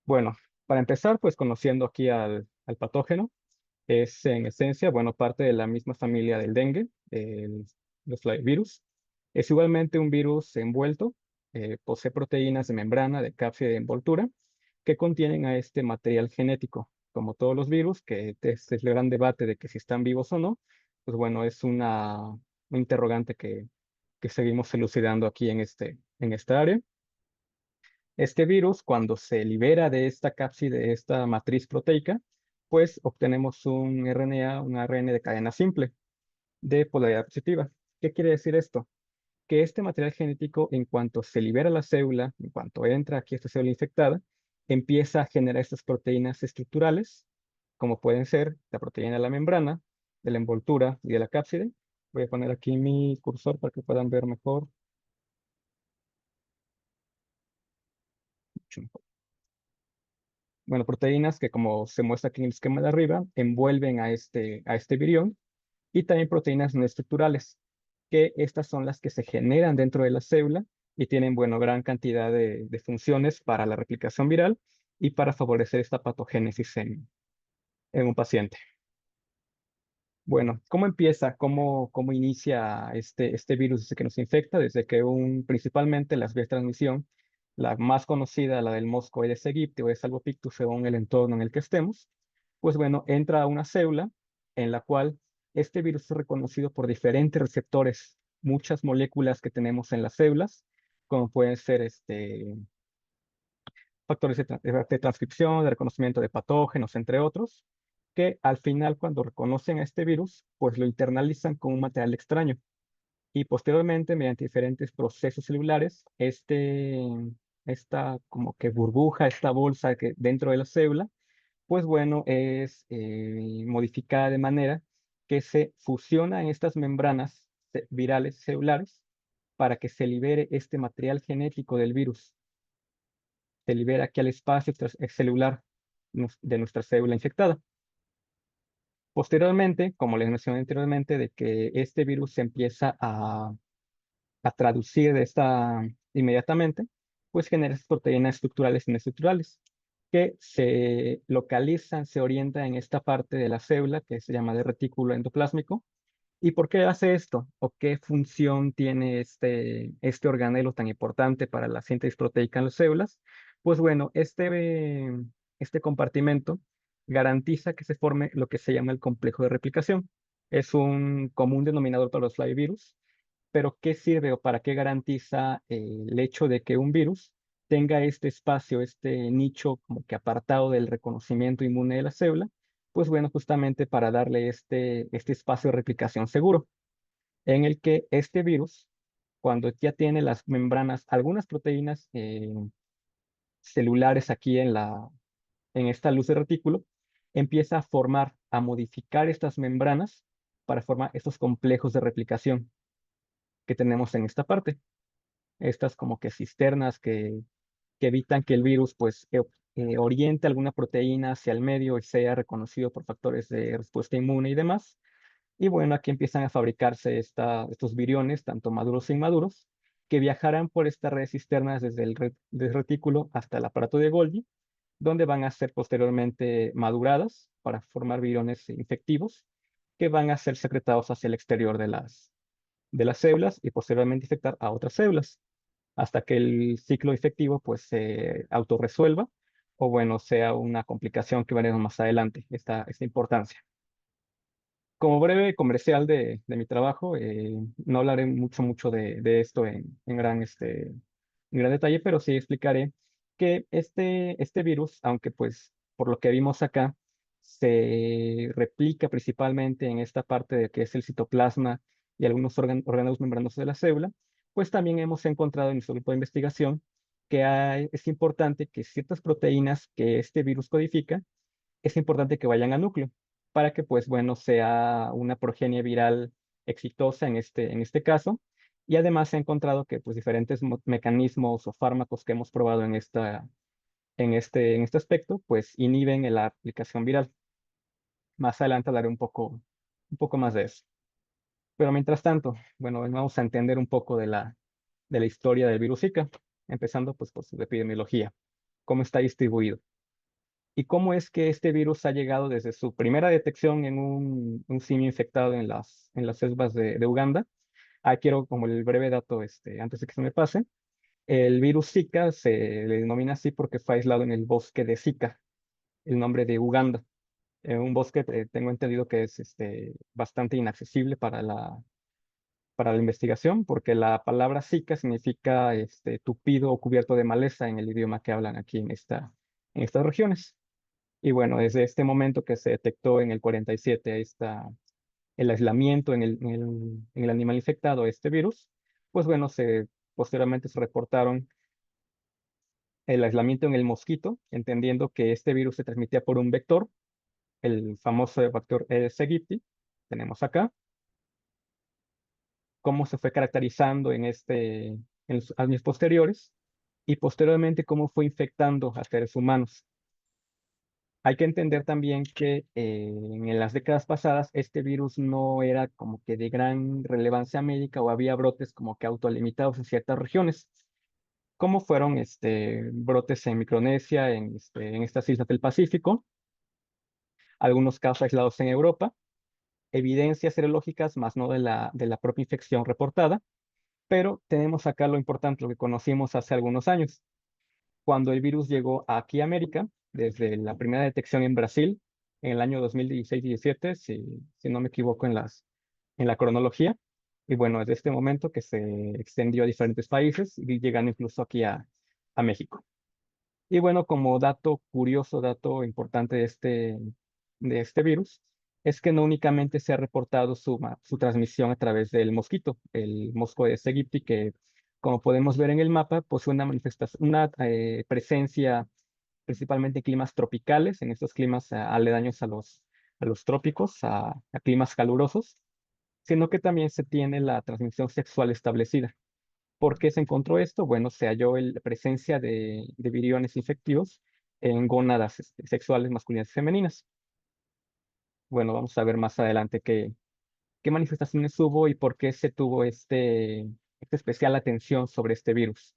Bueno, para empezar, pues conociendo aquí al patógeno, es en esencia, bueno, parte de la misma familia del dengue, los flavivirus. Es igualmente un virus envuelto, posee proteínas de membrana, de cápside de envoltura, que contienen a este material genético. Como todos los virus, que este es el gran debate de que si están vivos o no, pues bueno, es un interrogante que seguimos elucidando aquí en esta área. Este virus, cuando se libera de esta cápside, de esta matriz proteica, pues obtenemos un RNA, un ARN de cadena simple de polaridad positiva. ¿Qué quiere decir esto? Que este material genético, en cuanto se libera la célula, en cuanto entra aquí esta célula infectada, empieza a generar estas proteínas estructurales, como pueden ser la proteína de la membrana, de la envoltura y de la cápside. Voy a poner aquí mi cursor para que puedan ver mejor. Bueno, proteínas que, como se muestra aquí en el esquema de arriba, envuelven a este virión, y también proteínas no estructurales, que estas son las que se generan dentro de la célula y tienen, bueno, gran cantidad de funciones para la replicación viral y para favorecer esta patogénesis en un paciente. Bueno, ¿cómo empieza? ¿Cómo inicia este virus desde que nos infecta? Desde que principalmente las vías de transmisión, la más conocida, la del Mosco Aedes aegypti o de Salvopictus, según el entorno en el que estemos, pues bueno, entra a una célula en la cual este virus es reconocido por diferentes receptores, muchas moléculas que tenemos en las células, como pueden ser factores de transcripción, de reconocimiento de patógenos, entre otros, que al final, cuando reconocen a este virus, pues lo internalizan como un material extraño. Y posteriormente, mediante diferentes procesos celulares, esta como que burbuja, esta bolsa que dentro de la célula, pues bueno, es modificada de manera que se fusiona en estas membranas virales celulares para que se libere este material genético del virus. Se libera aquí al espacio celular de nuestra célula infectada. Posteriormente, como les mencioné anteriormente, de que este virus se empieza a traducir inmediatamente, pues genera esas proteínas estructurales y no estructurales que se localizan, se orientan en esta parte de la célula que se llama de retículo endoplásmico. ¿Y por qué hace esto? ¿O qué función tiene este organelo tan importante para la síntesis proteica en las células? Pues bueno, este compartimento garantiza que se forme lo que se llama el complejo de replicación. Es un común denominador para los flavivirus, pero ¿qué sirve o para qué garantiza el hecho de que un virus tenga este espacio, este nicho como que apartado del reconocimiento inmune de la célula? Pues bueno, justamente para darle este espacio de replicación seguro, en el que este virus, cuando ya tiene las membranas, algunas proteínas celulares aquí en esta luz de retículo, empieza a formar, a modificar estas membranas para formar estos complejos de replicación que tenemos en esta parte. Estas como que cisternas que evitan que el virus pues oriente alguna proteína hacia el medio y sea reconocido por factores de respuesta inmune y demás. Y bueno, aquí empiezan a fabricarse estos viriones, tanto maduros e inmaduros, que viajarán por estas redes cisternas desde del retículo hasta el aparato de Golgi, donde van a ser posteriormente maduradas para formar viriones infectivos, que van a ser secretados hacia el exterior de las células y posteriormente infectar a otras células, hasta que el ciclo infectivo pues se autorresuelva o bueno, sea una complicación que veremos más adelante, esta importancia. Como breve comercial de mi trabajo, no hablaré mucho de esto en gran detalle, pero sí explicaré que este virus, aunque pues por lo que vimos acá, se replica principalmente en esta parte de que es el citoplasma y algunos órganos membranosos de la célula, pues también hemos encontrado en nuestro grupo de investigación que es importante que ciertas proteínas que este virus codifica, es importante que vayan al núcleo para que, pues, bueno, sea una progenie viral exitosa en este caso. Y además se ha encontrado que, pues, diferentes mecanismos o fármacos que hemos probado en este aspecto, pues, inhiben la aplicación viral. Más adelante hablaré un poco más de eso. Pero mientras tanto, bueno, vamos a entender un poco de la historia del virus Zika, empezando, pues, por su epidemiología, cómo está distribuido. ¿Y cómo es que este virus ha llegado desde su primera detección en un simio infectado en las selvas de Uganda? Quiero como el breve dato, antes de que se me pase. El virus Zika se le denomina así porque fue aislado en el bosque de Zika, el nombre de Uganda. Un bosque, tengo entendido que es bastante inaccesible para la investigación, porque la palabra Zika significa tupido o cubierto de maleza en el idioma que hablan aquí en estas regiones. Y bueno, desde este momento que se detectó en el 47 el aislamiento en el animal infectado a este virus, pues bueno, posteriormente se reportaron el aislamiento en el mosquito, entendiendo que este virus se transmitía por un vector, el famoso vector Aedes aegypti, tenemos acá, cómo se fue caracterizando en los años posteriores, y posteriormente cómo fue infectando a seres humanos. Hay que entender también que en las décadas pasadas este virus no era como que de gran relevancia médica o había brotes como que autolimitados en ciertas regiones, como fueron brotes en Micronesia, en estas islas del Pacífico, algunos casos aislados en Europa, evidencias serológicas, más no de la propia infección reportada, pero tenemos acá lo importante, lo que conocimos hace algunos años cuando el virus llegó aquí a América, desde la primera detección en Brasil, en el año 2016-17, si no me equivoco en la cronología. Y bueno, desde este momento que se extendió a diferentes países y llegando incluso aquí a México. Y bueno, como dato curioso, dato importante de este virus, es que no únicamente se ha reportado su transmisión a través del mosquito, el mosco de aegypti, que como podemos ver en el mapa, posee una manifestación, una presencia principalmente en climas tropicales, en estos climas aledaños a los trópicos, a climas calurosos, sino que también se tiene la transmisión sexual establecida. ¿Por qué se encontró esto? Bueno, se halló la presencia de viriones infectivos en gónadas sexuales masculinas y femeninas. Bueno, vamos a ver más adelante qué manifestaciones hubo y por qué se tuvo esta especial atención sobre este virus.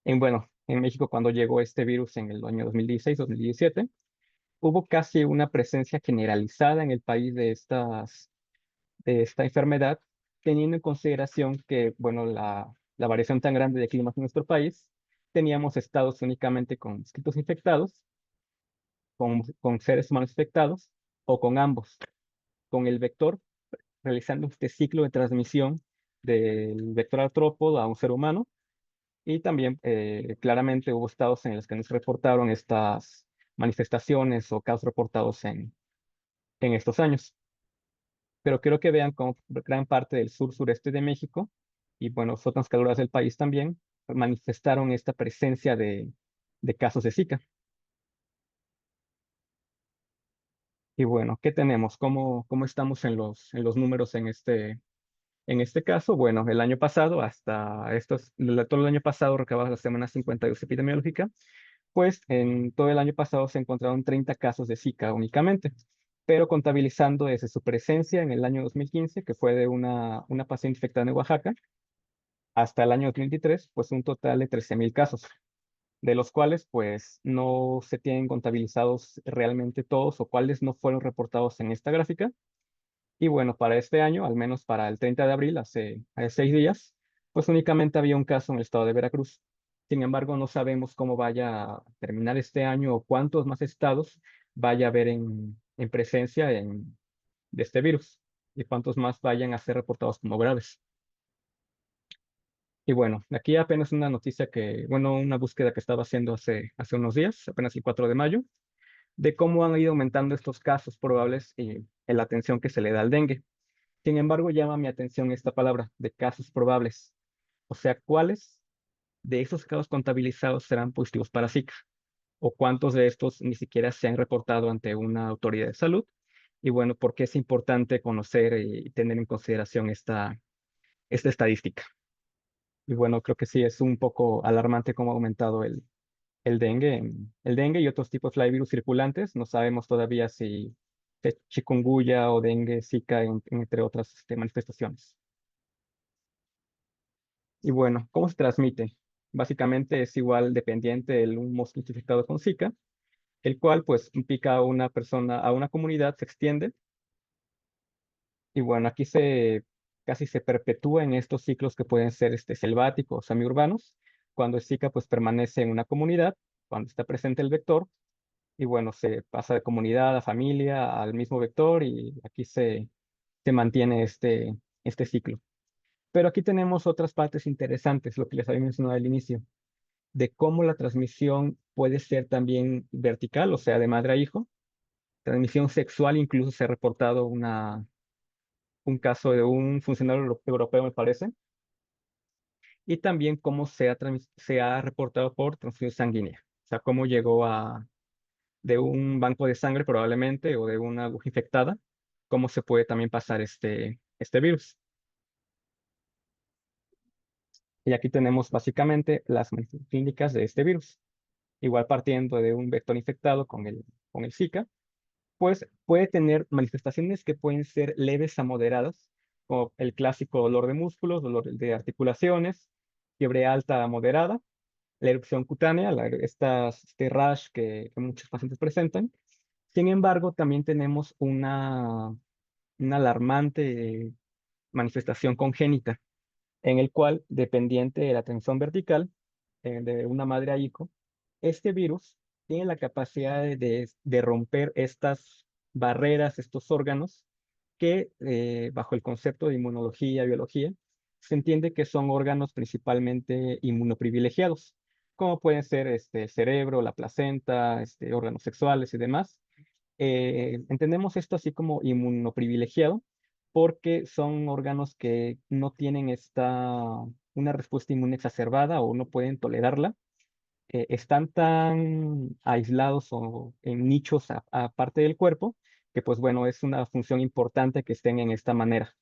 Bueno, en México cuando llegó este virus en el año 2016-2017, hubo casi una presencia generalizada en el país de esta enfermedad, teniendo en consideración que, bueno, la variación tan grande de climas en nuestro país, teníamos estados únicamente con mosquitos infectados, con seres humanos infectados, o con ambos, con el vector realizando este ciclo de transmisión del vector artrópodo a un ser humano, y también claramente hubo estados en los que nos reportaron estas manifestaciones o casos reportados en estos años. Pero quiero que vean cómo gran parte del sur-sureste de México y, bueno, zonas calurosas del país también manifestaron esta presencia de casos de Zika. Y bueno, ¿qué tenemos? ¿Cómo estamos en los números en este caso? Bueno, el año pasado, todo el año pasado, recababa la semana 52 epidemiológica, pues en todo el año pasado se encontraron 30 casos de Zika únicamente. pero contabilizando desde su presencia en el año 2015, que fue de una paciente infectada en Oaxaca, hasta el año 2023, pues un total de 13,000 casos, de los cuales pues no se tienen contabilizados realmente todos o cuáles no fueron reportados en esta gráfica. Y bueno, para este año, al menos para el 30 de abril, hace 6 días, pues únicamente había un caso en el estado de Veracruz. Sin embargo, no sabemos cómo vaya a terminar este año o cuántos más estados vaya a haber en presencia de este virus y cuántos más vayan a ser reportados como graves. Y bueno, aquí apenas una noticia bueno, una búsqueda que estaba haciendo hace unos días, apenas el 4 de mayo, de cómo han ido aumentando estos casos probables y en la atención que se le da al dengue. Sin embargo, llama mi atención esta palabra de casos probables. O sea, ¿cuáles de esos casos contabilizados serán positivos para Zika? ¿O cuántos de estos ni siquiera se han reportado ante una autoridad de salud? Y bueno, ¿por qué es importante conocer y tener en consideración esta estadística? Y bueno, creo que sí es un poco alarmante cómo ha aumentado el dengue. El dengue y otros tipos de flyvirus circulantes. No sabemos todavía si es chikungunya o dengue, Zika, entre otras manifestaciones. Y bueno, ¿cómo se transmite? Básicamente es igual dependiente del un mosquito infectado con Zika, el cual pues pica a una persona, a una comunidad, se extiende. Y bueno, aquí casi se perpetúa en estos ciclos que pueden ser selváticos, semiurbanos. Cuando el Zika pues permanece en una comunidad, cuando está presente el vector, y bueno, se pasa de comunidad a familia, al mismo vector, y aquí se mantiene este ciclo. Pero aquí tenemos otras partes interesantes, lo que les había mencionado al inicio, de cómo la transmisión puede ser también vertical, o sea, de madre a hijo. Transmisión sexual, incluso se ha reportado un caso de un funcionario europeo, me parece. Y también cómo se ha reportado por transfusión sanguínea. O sea, cómo llegó de un banco de sangre probablemente o de una aguja infectada, cómo se puede también pasar este virus. Y aquí tenemos básicamente las manifestaciones clínicas de este virus. Igual partiendo de un vector infectado con el Zika, pues puede tener manifestaciones que pueden ser leves a moderadas, como el clásico dolor de músculos, dolor de articulaciones, fiebre alta a moderada, la erupción cutánea, este rash que muchos pacientes presentan. Sin embargo, también tenemos una alarmante manifestación congénita, en el cual, dependiente de la tensión vertical de una madre a hijo, este virus tiene la capacidad de romper estas barreras, estos órganos, que bajo el concepto de inmunología, biología, se entiende que son órganos principalmente inmunoprivilegiados, como pueden ser el cerebro, la placenta, órganos sexuales y demás. Entendemos esto así como inmunoprivilegiado porque son órganos que no tienen una respuesta inmune exacerbada o no pueden tolerarla. Están tan aislados o en nichos aparte del cuerpo que pues bueno, es una función importante que estén en esta manera.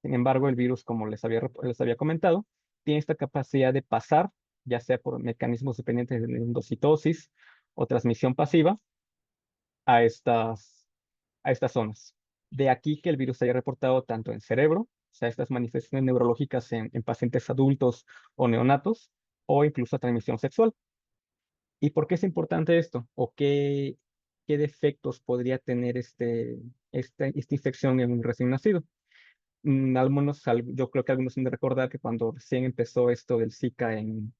Sin embargo, el virus, como les había comentado, tiene esta capacidad de pasar, ya sea por mecanismos dependientes de endocitosis o transmisión pasiva, a estas zonas. De aquí que el virus se haya reportado tanto en cerebro, o sea, estas manifestaciones neurológicas en pacientes adultos o neonatos, o incluso a transmisión sexual. ¿Y por qué es importante esto? ¿O qué defectos podría tener esta infección en un recién nacido? Yo creo que algunos han de recordar que cuando recién empezó esto del Zika en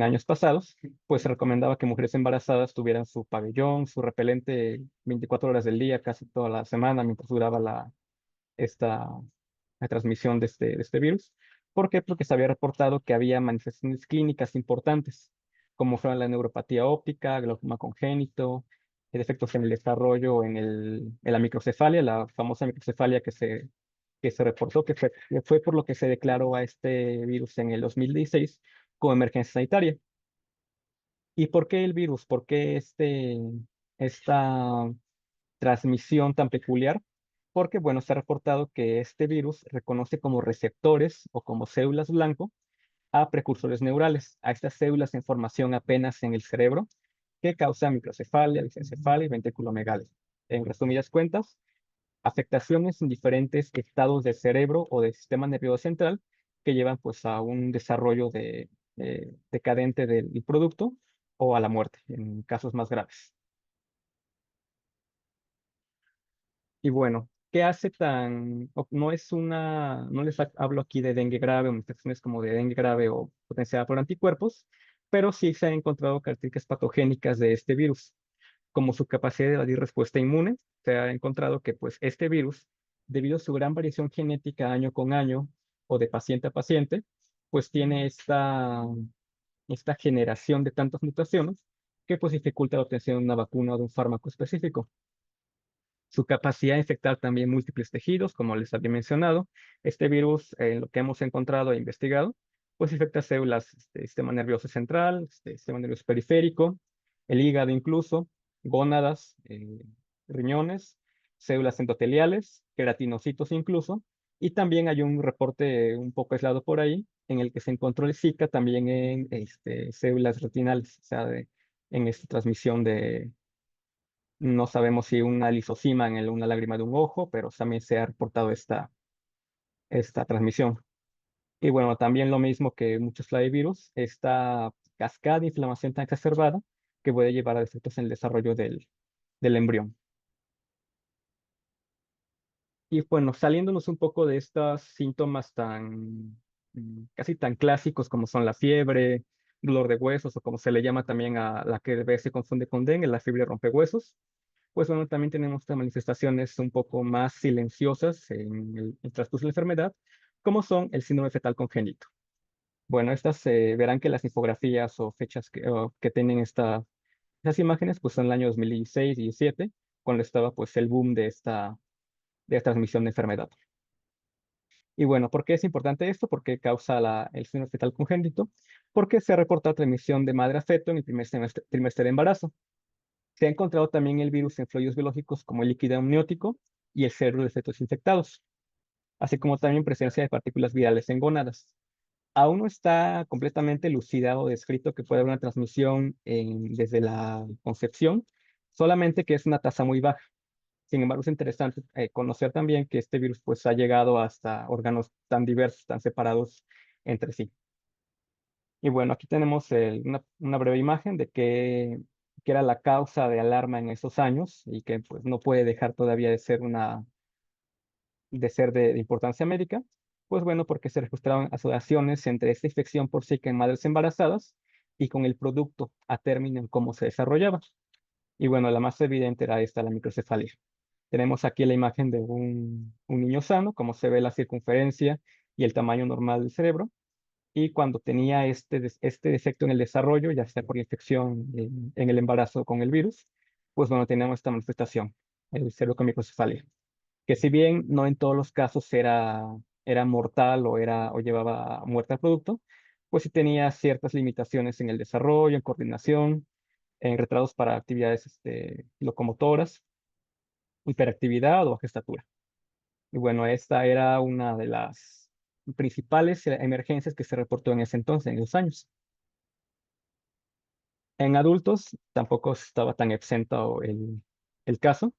años pasados, pues se recomendaba que mujeres embarazadas tuvieran su pabellón, su repelente 24 horas del día, casi toda la semana, mientras duraba esta, la transmisión de este virus. ¿Por qué? Porque se había reportado que había manifestaciones clínicas importantes, como fueron la neuropatía óptica, glaucoma congénito, defectos en el desarrollo en la microcefalia, la famosa microcefalia que se reportó, que fue por lo que se declaró a este virus en el 2016 como emergencia sanitaria. ¿Y por qué el virus? ¿Por qué esta transmisión tan peculiar? Porque, bueno, se ha reportado que este virus reconoce como receptores o como células blanco a precursores neurales, a estas células en formación apenas en el cerebro que causan microcefalia, lissencefalia y ventrículomegalia. En resumidas cuentas, afectaciones en diferentes estados del cerebro o del sistema nervioso central que llevan pues a un desarrollo decadente del producto o a la muerte en casos más graves. Y bueno, ¿qué hace no es no les hablo aquí de dengue grave o infecciones como de dengue grave o potenciada por anticuerpos, pero sí se han encontrado características patogénicas de este virus, como su capacidad de evadir respuesta inmune. Se ha encontrado que pues este virus, debido a su gran variación genética año con año o de paciente a paciente, pues tiene esta generación de tantas mutaciones que pues dificulta la obtención de una vacuna o de un fármaco específico. Su capacidad de infectar también múltiples tejidos, como les había mencionado. Este virus, en lo que hemos encontrado e investigado, pues infecta células del sistema nervioso central, sistema nervioso periférico, el hígado incluso, gónadas, riñones, células endoteliales, queratinocitos incluso, y también hay un reporte un poco aislado por ahí en el que se encontró el Zika también en células retinales, o sea, en esta transmisión no sabemos si una lisosima en una lágrima de un ojo, pero también se ha reportado esta transmisión. Y bueno, también lo mismo que muchos flavivirus, esta cascada de inflamación tan exacerbada que puede llevar a defectos en el desarrollo del embrión. Y bueno, saliéndonos un poco de estos síntomas casi tan clásicos como son la fiebre, dolor de huesos o como se le llama también a la que a veces se confunde con dengue, la fiebre rompehuesos. Pues bueno, también tenemos estas manifestaciones un poco más silenciosas en el transcurso de la enfermedad, como son el síndrome fetal congénito. Bueno, estas verán que las infografías o fechas que tienen estas imágenes, pues son el año 2016 y 2017, cuando estaba pues el boom de transmisión de enfermedad. Y bueno, ¿por qué es importante esto? ¿Por qué causa el síndrome fetal congénito? Porque se reporta transmisión de madre a feto en el primer trimestre de embarazo. Se ha encontrado también el virus en fluidos biológicos como el líquido amniótico y el cerebro de fetos infectados, así como también presencia de partículas virales en gónadas. Aún no está completamente elucidado o descrito que puede haber una transmisión desde la concepción, solamente que es una tasa muy baja. Sin embargo, es interesante conocer también que este virus pues, ha llegado hasta órganos tan diversos, tan separados entre sí. Y bueno, aquí tenemos una breve imagen de qué era la causa de alarma en esos años y que pues, no puede dejar todavía de ser de importancia médica. Pues bueno, porque se registraban asociaciones entre esta infección por Zika en madres embarazadas y con el producto a término en cómo se desarrollaba. Y bueno, la más evidente era esta, la microcefalia. Tenemos aquí la imagen de un niño sano, como se ve la circunferencia y el tamaño normal del cerebro. Y cuando tenía este defecto en el desarrollo, ya sea por infección en el embarazo con el virus, pues bueno, teníamos esta manifestación, el cerebro con microcefalia, que si bien no en todos los casos era mortal o llevaba a muerte al producto, pues sí tenía ciertas limitaciones en el desarrollo, en coordinación, en retrasos para actividades locomotoras, hiperactividad o baja estatura. Y bueno, esta era una de las principales emergencias que se reportó en ese entonces, en esos años. En adultos tampoco estaba tan exento el caso,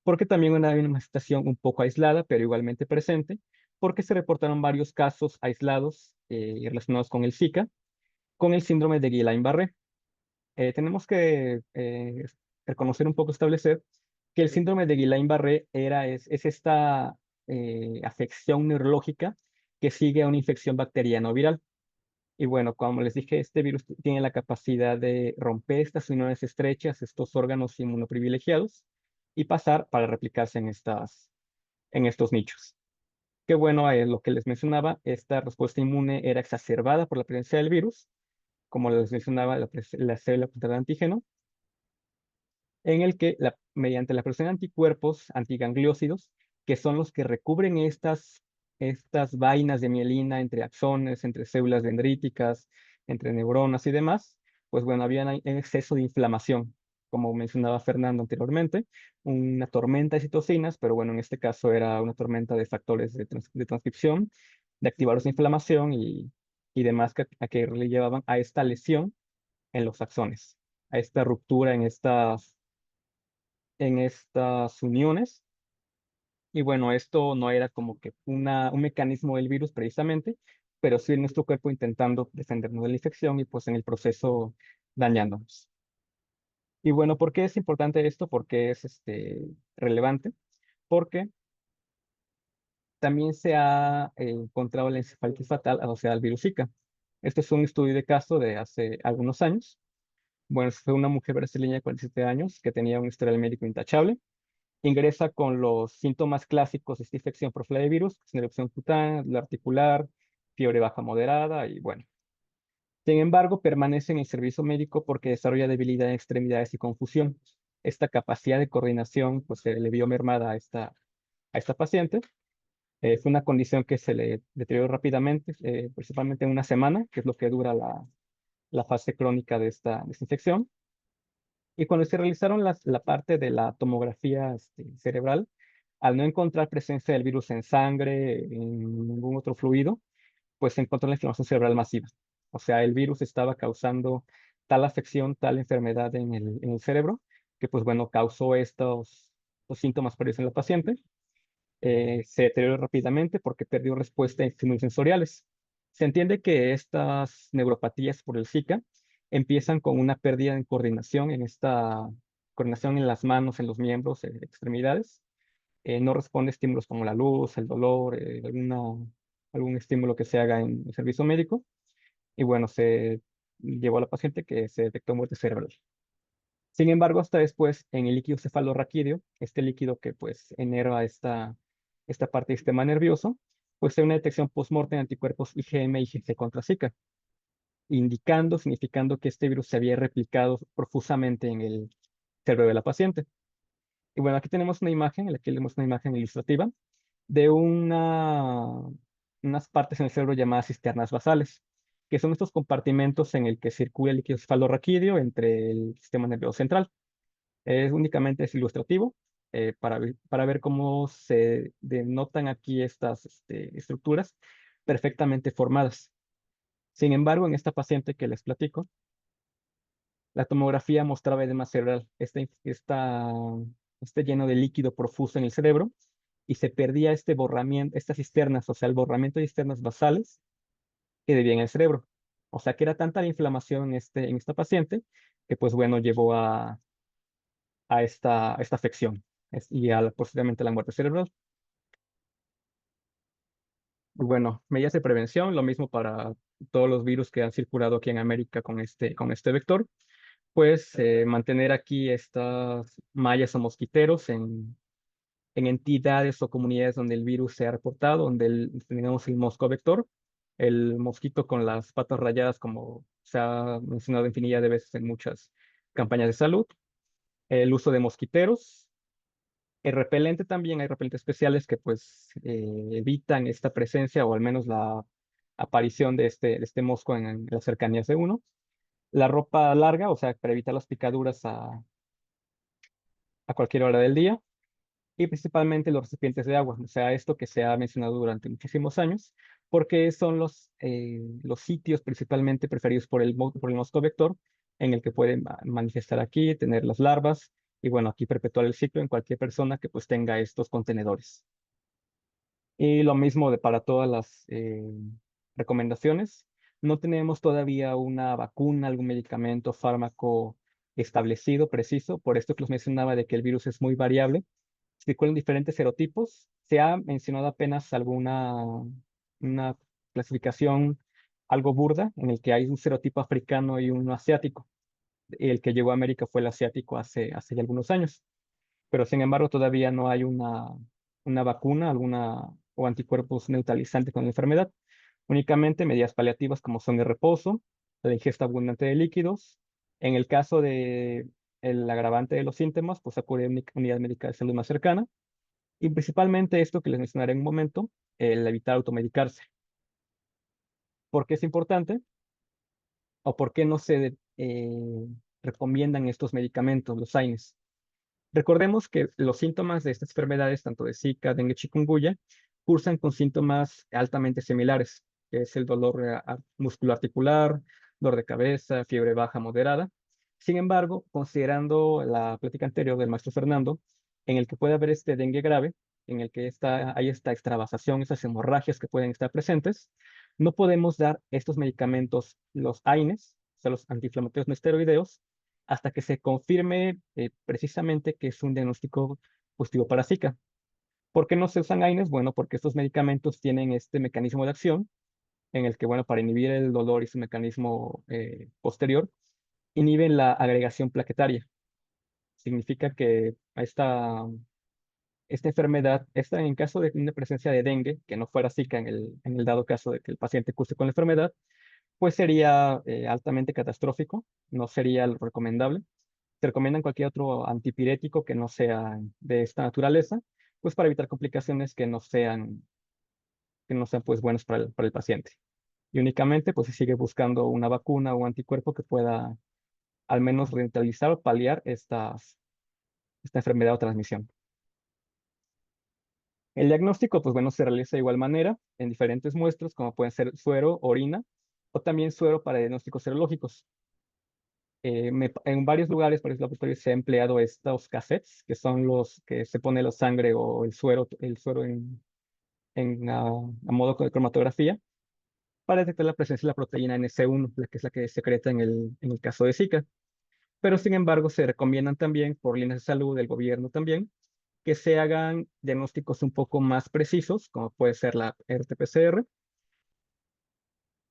porque también había una manifestación un poco aislada, pero igualmente presente, porque se reportaron varios casos aislados relacionados con el Zika, con el síndrome de Guillain-Barré. Tenemos que reconocer un poco, establecer que el síndrome de Guillain-Barré es esta afección neurológica que sigue a una infección bacteriana o viral. Y bueno, como les dije, este virus tiene la capacidad de romper estas uniones estrechas, estos órganos inmunoprivilegiados, y pasar para replicarse en estos nichos. Qué bueno, lo que les mencionaba, esta respuesta inmune era exacerbada por la presencia del virus, como les mencionaba, la célula portadora de antígeno, en el que mediante la producción de anticuerpos antigangliósidos, que son los que recubren estas vainas de mielina entre axones, entre células dendríticas, entre neuronas y demás, pues bueno, había un exceso de inflamación, como mencionaba Fernando anteriormente, una tormenta de citocinas, pero bueno, en este caso era una tormenta de factores de transcripción, de activar esa inflamación y demás a que le llevaban a esta lesión en los axones, a esta ruptura en estas uniones. Y bueno, esto no era como que un mecanismo del virus precisamente, pero sí nuestro cuerpo intentando defendernos de la infección y pues en el proceso dañándonos. Y bueno, ¿por qué es importante esto? ¿Por qué es relevante? Porque también se ha encontrado la encefalitis fatal asociada al virus Zika. Este es un estudio de caso de hace algunos años. Bueno, fue una mujer brasileña de 47 años que tenía un historial médico intachable. Ingresa con los síntomas clásicos de esta infección por flavivirus, que es una erupción cutánea, la articular, fiebre baja moderada y bueno. Sin embargo, permanece en el servicio médico porque desarrolla debilidad en extremidades y confusión. Esta capacidad de coordinación pues, se le vio mermada a esta paciente. Fue una condición que se le deterioró rápidamente, principalmente en una semana, que es lo que dura la fase crónica de esta infección. Y cuando se realizaron la parte de la tomografía cerebral, al no encontrar presencia del virus en sangre, en ningún otro fluido, pues se encontró la inflamación cerebral masiva. O sea, el virus estaba causando tal afección, tal enfermedad en el cerebro, que pues bueno, causó estos síntomas previos en la paciente. Se deterioró rápidamente porque perdió respuesta a estímulos sensoriales. Se entiende que estas neuropatías por el Zika empiezan con una pérdida en coordinación, en esta coordinación en las manos, en los miembros, extremidades. No responde a estímulos como la luz, el dolor, algún estímulo que se haga en el servicio médico. Y bueno, se llevó a la paciente que se detectó muerte cerebral. Sin embargo, hasta después, en el líquido cefalorraquídeo, este líquido que pues enerva esta parte del sistema nervioso, pues hay una detección post-mortem de anticuerpos IgM y IgG contra Zika, significando que este virus se había replicado profusamente en el cerebro de la paciente. Y bueno, aquí tenemos una imagen, aquí tenemos una imagen ilustrativa de unas partes en el cerebro llamadas cisternas basales, que son estos compartimentos en el que circula el líquido cefalorraquídeo entre el sistema nervioso central. Únicamente es ilustrativo para ver cómo se denotan aquí estas estructuras perfectamente formadas. Sin embargo, en esta paciente que les platico, la tomografía mostraba edema cerebral, este lleno de líquido profuso en el cerebro, y se perdía este borramiento, estas cisternas, o sea, el borramiento de cisternas basales que debía en el cerebro. O sea, que era tanta la inflamación en esta paciente que, pues bueno, llevó a esta afección posteriormente a la muerte cerebral. Y bueno, medidas de prevención, lo mismo para todos los virus que han circulado aquí en América con este vector, pues mantener aquí estas mallas o mosquiteros en entidades o comunidades donde el virus se ha reportado, donde tenemos el mosco vector, el mosquito con las patas rayadas, como se ha mencionado infinidad de veces en muchas campañas de salud, el uso de mosquiteros. El repelente también, hay repelentes especiales que pues evitan esta presencia o al menos la aparición de este mosco en las cercanías de uno. La ropa larga, o sea, para evitar las picaduras a cualquier hora del día. Y principalmente los recipientes de agua, o sea, esto que se ha mencionado durante muchísimos años, porque son los sitios principalmente preferidos por el mosco vector, en el que pueden manifestar aquí, tener las larvas, y bueno, aquí perpetuar el ciclo en cualquier persona que pues tenga estos contenedores. Y lo mismo para todas las recomendaciones. No tenemos todavía una vacuna, algún medicamento, fármaco establecido, preciso, por esto que les mencionaba de que el virus es muy variable, circulan diferentes serotipos. Se ha mencionado apenas una clasificación algo burda en el que hay un serotipo africano y uno asiático. El que llegó a América fue el asiático hace ya algunos años, pero sin embargo todavía no hay una vacuna, o anticuerpos neutralizantes con la enfermedad. Únicamente medidas paliativas como son el reposo, la ingesta abundante de líquidos. En el caso de el agravante de los síntomas, pues acudir a una unidad médica de salud más cercana. Y principalmente esto que les mencionaré en un momento, el evitar automedicarse. ¿Por qué es importante? ¿O por qué no se recomiendan estos medicamentos, los AINES? Recordemos que los síntomas de estas enfermedades, tanto de Zika, dengue, chikungunya, cursan con síntomas altamente similares, que es el dolor musculoarticular, dolor de cabeza, fiebre baja moderada. Sin embargo, considerando la plática anterior del maestro Fernando, en el que puede haber este dengue grave, en el que hay esta extravasación, esas hemorragias que pueden estar presentes, no podemos dar estos medicamentos, los AINES, o sea, los antiinflamatorios no esteroideos, hasta que se confirme precisamente que es un diagnóstico positivo para Zika. ¿Por qué no se usan AINES? Bueno, porque estos medicamentos tienen este mecanismo de acción en el que, bueno, para inhibir el dolor y su mecanismo posterior, inhiben la agregación plaquetaria. Significa que esta enfermedad, en caso de una presencia de dengue, que no fuera Zika en el dado caso de que el paciente curse con la enfermedad, pues sería altamente catastrófico, no sería lo recomendable. Se recomiendan cualquier otro antipirético que no sea de esta naturaleza, pues para evitar complicaciones que no sean pues buenas para el paciente. Y únicamente pues se sigue buscando una vacuna o anticuerpo que pueda al menos neutralizar o paliar esta enfermedad o transmisión. El diagnóstico, pues bueno, se realiza de igual manera en diferentes muestras, como pueden ser suero, orina, o también suero para diagnósticos serológicos. En varios lugares, por ejemplo, se ha empleado estos cassettes, que son los que se pone la sangre o el suero a modo de cromatografía, para detectar la presencia de la proteína NC1, que es la que se secreta en el caso de Zika. Pero sin embargo, se recomiendan también por líneas de salud del gobierno también que se hagan diagnósticos un poco más precisos, como puede ser la RT-PCR,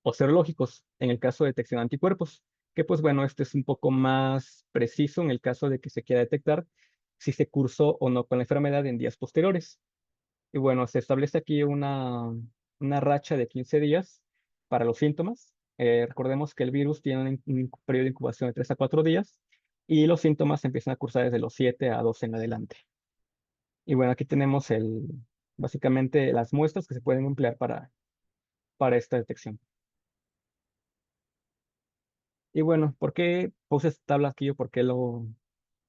o serológicos en el caso de detección de anticuerpos, que pues bueno, este es un poco más preciso en el caso de que se quiera detectar si se cursó o no con la enfermedad en días posteriores. Y bueno, se establece aquí una racha de 15 días para los síntomas. Recordemos que el virus tiene un periodo de incubación de 3 a 4 días y los síntomas empiezan a cursar desde los 7 a 12 en adelante. Y bueno, aquí tenemos básicamente las muestras que se pueden emplear para esta detección. Y bueno, ¿por qué puse esta tabla aquí o por qué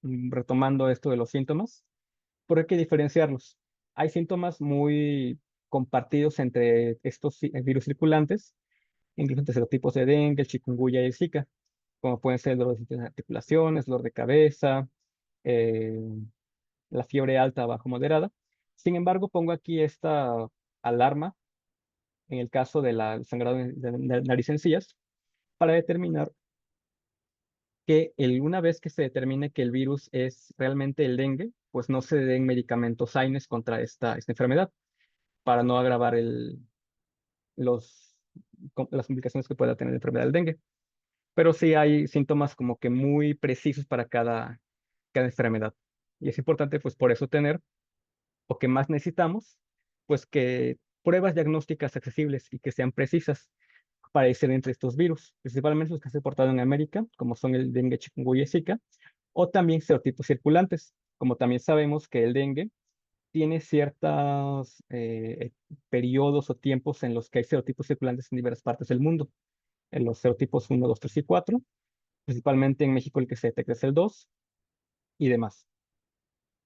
retomando esto de los síntomas? Porque hay que diferenciarlos. Hay síntomas muy compartidos entre estos virus circulantes, incluso entre serotipos de dengue, el chikungunya y el Zika, como pueden ser el dolor de articulaciones, dolor de cabeza, eh, la fiebre alta, bajo, moderada. Sin embargo, pongo aquí esta alarma en el caso del sangrado de nariz encías para determinar que una vez que se determine que el virus es realmente el dengue, pues no se den medicamentos AINES contra esta enfermedad para no agravar las complicaciones que pueda tener la enfermedad del dengue. Pero sí hay síntomas como que muy precisos para cada enfermedad. Y es importante, pues por eso tener, o que más necesitamos, pues que pruebas diagnósticas accesibles y que sean precisas para discernir entre estos virus, principalmente los que se han reportado en América, como son el dengue, chikungunya y Zika, o también serotipos circulantes, como también sabemos que el dengue tiene ciertos periodos o tiempos en los que hay serotipos circulantes en diversas partes del mundo, en los serotipos 1, 2, 3 y 4, principalmente en México el que se detecta es el 2 y demás.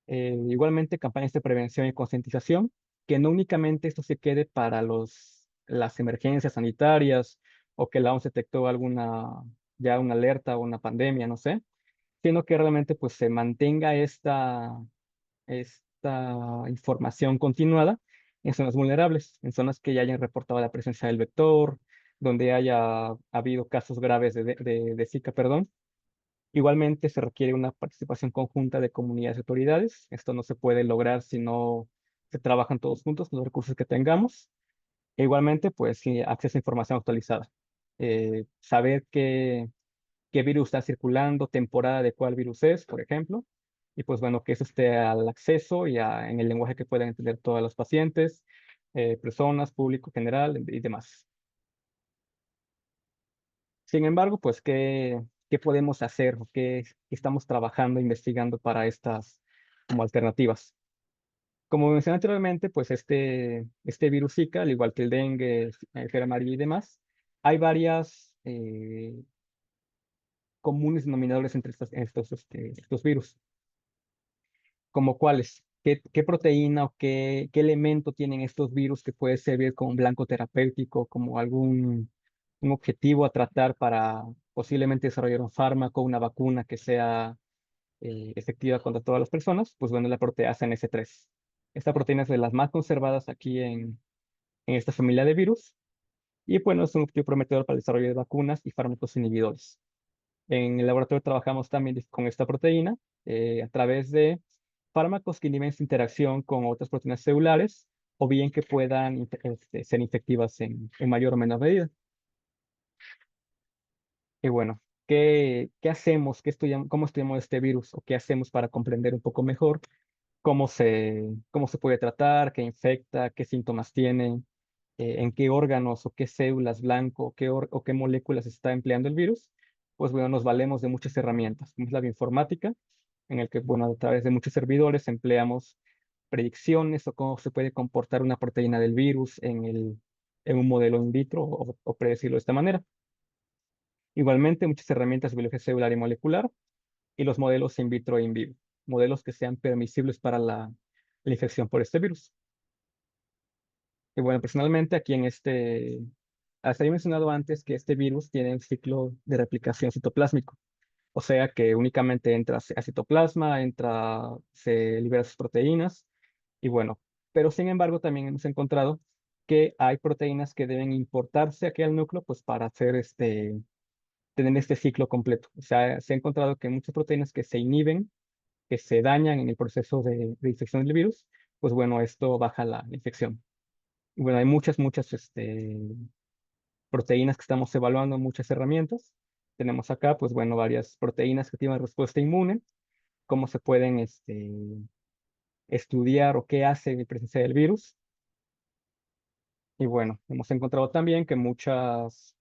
Igualmente, campañas de prevención y concientización, que no únicamente esto se quede para las emergencias sanitarias o que la OMS detectó ya una alerta o una pandemia, no sé, sino que realmente pues se mantenga esta información continuada en zonas vulnerables, en zonas que ya hayan reportado la presencia del vector, donde haya habido casos graves de Zika, perdón. Igualmente se requiere una participación conjunta de comunidades y autoridades. Esto no se puede lograr si no se trabajan todos juntos con los recursos que tengamos. E igualmente, pues, sí, acceso a información actualizada. Saber qué virus está circulando, temporada de cuál virus es, por ejemplo. Y pues bueno, que eso esté al acceso y en el lenguaje que puedan entender todos los pacientes, personas, público general y demás. Sin embargo, pues, ¿qué podemos hacer o qué estamos trabajando, investigando para estas como alternativas? Como mencioné anteriormente, pues este virus Zika, al igual que el dengue, fiebre amarilla y demás, hay varias comunes denominadores entre estos virus. ¿Como cuáles? ¿Qué proteína o qué elemento tienen estos virus que puede servir como blanco terapéutico, como un objetivo a tratar para posiblemente desarrollar un fármaco, una vacuna que sea efectiva contra todas las personas, pues bueno, es la proteasa NS3. Esta proteína es de las más conservadas aquí en esta familia de virus y bueno, es un objetivo prometedor para el desarrollo de vacunas y fármacos inhibidores. En el laboratorio trabajamos también con esta proteína a través de fármacos que inhiben su interacción con otras proteínas celulares o bien que puedan ser infectivas en mayor o menor medida. Y bueno, ¿qué hacemos? ¿Cómo estudiamos este virus? ¿O qué hacemos para comprender un poco mejor cómo se puede tratar, qué infecta, qué síntomas tiene, en qué órganos o qué células blanco o qué moléculas está empleando el virus? Pues bueno, nos valemos de muchas herramientas, como es la bioinformática, en el que, bueno, a través de muchos servidores empleamos predicciones o cómo se puede comportar una proteína del virus en un modelo in vitro o predecirlo de esta manera. Igualmente, muchas herramientas de biología celular y molecular y los modelos in vitro e in vivo, modelos que sean permisibles para la infección por este virus. Y bueno, personalmente aquí hasta había mencionado antes que este virus tiene un ciclo de replicación citoplásmico, o sea que únicamente entra a citoplasma, se libera sus proteínas y bueno, pero sin embargo también hemos encontrado que hay proteínas que deben importarse aquí al núcleo pues para tener este ciclo completo. O sea, se ha encontrado que muchas proteínas que se inhiben, que se dañan en el proceso de infección del virus, pues bueno, esto baja la infección. Y bueno, hay muchas proteínas que estamos evaluando, muchas herramientas. Tenemos acá, pues bueno, varias proteínas que tienen respuesta inmune, cómo se pueden estudiar o qué hace en presencia del virus. Y bueno, hemos encontrado también que en muchas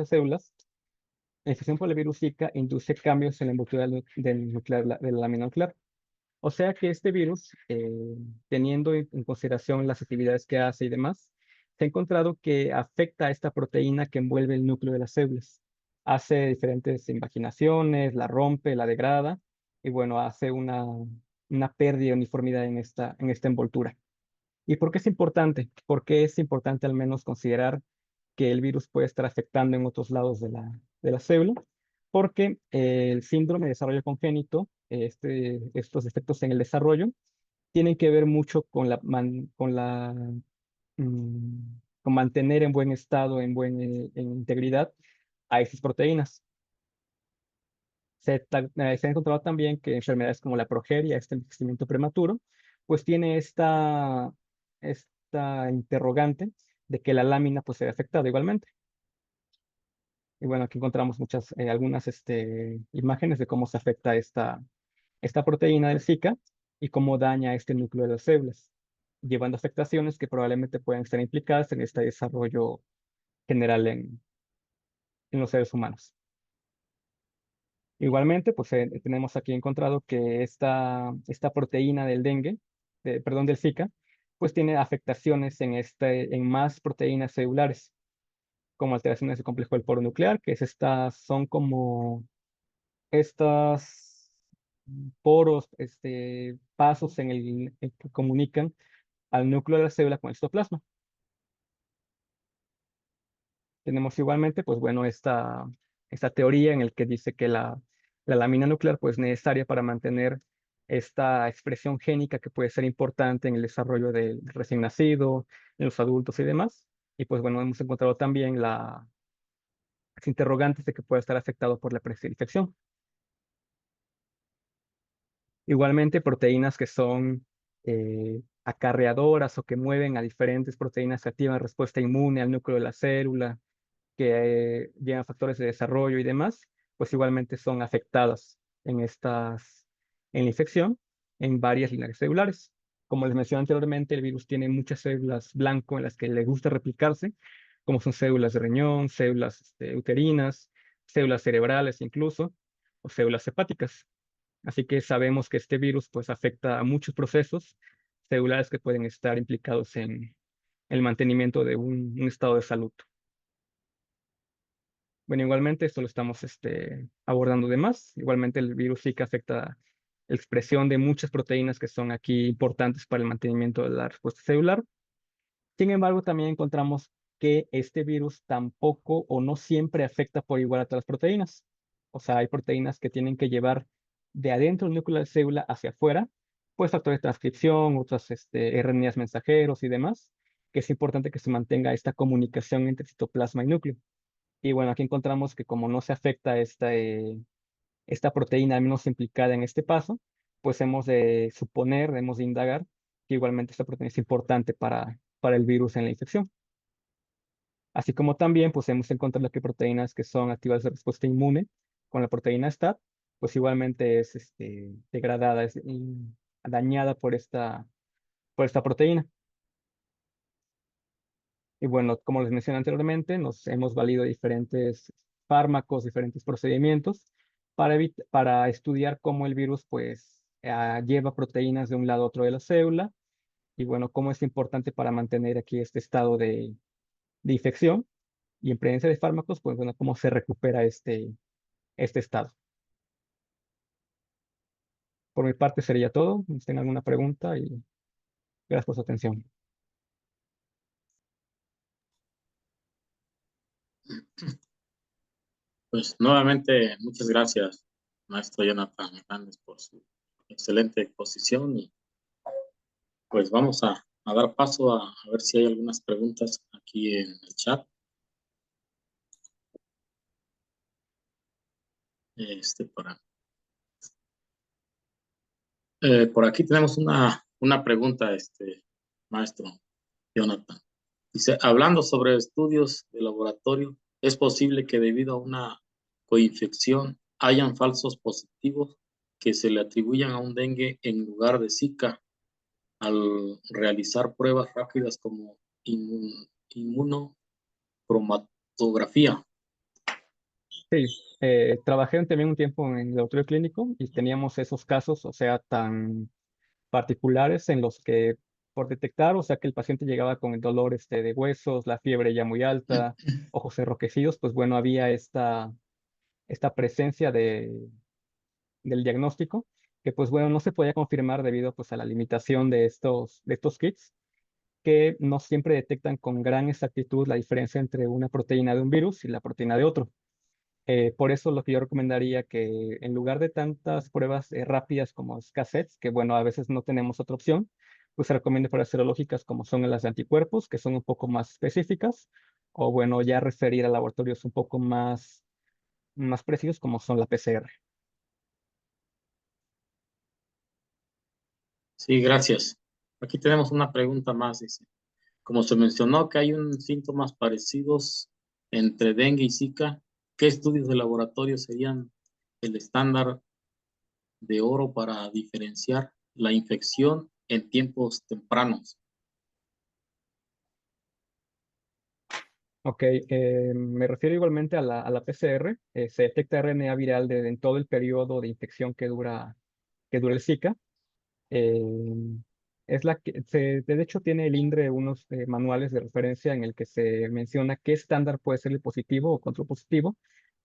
células, la infección por el virus Zika induce cambios en la envoltura de la lámina nuclear. O sea que este virus, teniendo en consideración las actividades que hace y demás, se ha encontrado que afecta a esta proteína que envuelve el núcleo de las células. Hace diferentes invaginaciones, la rompe, la degrada y bueno, hace una pérdida de uniformidad en esta envoltura. ¿Y por qué es importante? Porque es importante al menos considerar que el virus puede estar afectando en otros lados de la célula, porque el síndrome de desarrollo congénito, estos efectos en el desarrollo, tienen que ver mucho con mantener en buen estado, en integridad a esas proteínas. Se ha encontrado también que enfermedades como la progeria, este envejecimiento prematuro, pues tiene esta interrogante de que la lámina pues se ve afectada igualmente. Y bueno, aquí encontramos algunas imágenes de cómo se afecta esta proteína del Zika y cómo daña este núcleo de las células, llevando a afectaciones que probablemente puedan estar implicadas en este desarrollo general en los seres humanos. Igualmente, pues tenemos aquí encontrado que esta proteína del dengue, perdón, del Zika, pues tiene afectaciones en más proteínas celulares, como alteraciones del complejo del poro nuclear, son como estos poros, pasos que comunican al núcleo de la célula con el citoplasma. Tenemos igualmente, pues bueno, esta teoría en el que dice que la lámina nuclear pues, es necesaria para mantener esta expresión génica que puede ser importante en el desarrollo del recién nacido, en los adultos y demás. Y pues bueno, hemos encontrado también las interrogantes de que puede estar afectado por la infección. Igualmente, proteínas que son acarreadoras o que mueven a diferentes proteínas que activan respuesta inmune al núcleo de la célula, que llevan factores de desarrollo y demás, pues igualmente son afectadas en la infección en varias líneas celulares. Como les mencioné anteriormente, el virus tiene muchas células blanco en las que le gusta replicarse, como son células de riñón, células uterinas, células cerebrales incluso, o células hepáticas. Así que sabemos que este virus pues afecta a muchos procesos celulares que pueden estar implicados en el mantenimiento de un estado de salud. Bueno, igualmente esto lo estamos abordando de más. Igualmente el virus sí que afecta la expresión de muchas proteínas que son aquí importantes para el mantenimiento de la respuesta celular. Sin embargo, también encontramos que este virus tampoco o no siempre afecta por igual a todas las proteínas. O sea, hay proteínas que tienen que llevar de adentro del núcleo de la célula hacia afuera, pues factores de transcripción, otras RNAs mensajeros y demás, que es importante que se mantenga esta comunicación entre citoplasma y núcleo. Y bueno, aquí encontramos que como no se afecta esta proteína, al menos implicada en este paso, pues hemos de suponer, hemos de indagar que igualmente esta proteína es importante para el virus en la infección. Así como también pues hemos encontrado que proteínas que son activas de respuesta inmune con la proteína STAT, pues igualmente es degradada, dañada por esta proteína. Y bueno, como les mencioné anteriormente, nos hemos valido diferentes fármacos, diferentes procedimientos para estudiar cómo el virus pues lleva proteínas de un lado a otro de la célula y bueno, cómo es importante para mantener aquí este estado de infección y en presencia de fármacos, pues bueno, cómo se recupera este estado. Por mi parte sería todo. Si tienen alguna pregunta y gracias por su atención. Pues nuevamente, muchas gracias, maestro Jonathan Hernández, por su excelente exposición y pues vamos a dar paso a ver si hay algunas preguntas aquí en el chat. Por aquí tenemos una pregunta, maestro Jonathan. Dice, hablando sobre estudios de laboratorio, ¿es posible que debido a una coinfección hayan falsos positivos que se le atribuyan a un dengue en lugar de Zika al realizar pruebas rápidas como inmunocromatografía? Sí, trabajé también un tiempo en el laboratorio clínico y teníamos esos casos, o sea, tan particulares en los que por detectar, o sea, que el paciente llegaba con el dolor de huesos, la fiebre ya muy alta, ojos enrojecidos, pues bueno, había esta presencia del diagnóstico que pues bueno, no se podía confirmar debido pues a la limitación de estos kits que no siempre detectan con gran exactitud la diferencia entre una proteína de un virus y la proteína de otro. Por eso lo que yo recomendaría que en lugar de tantas pruebas rápidas como cassettes, que bueno, a veces no tenemos otra opción, pues se recomienda pruebas serológicas como son las de anticuerpos, que son un poco más específicas, o bueno, ya referir a laboratorios un poco más precisos como son la PCR. Sí, gracias. Aquí tenemos una pregunta más, dice. Como se mencionó que hay síntomas parecidos entre dengue y Zika, ¿qué estudios de laboratorio serían el estándar de oro para diferenciar la infección en tiempos tempranos? Ok, me refiero igualmente a la PCR. Se detecta RNA viral en todo el periodo de infección que dura el Zika. Eh, es la que, de hecho, tiene el INDRE unos manuales de referencia en el que se menciona qué estándar puede ser el positivo o contrapositivo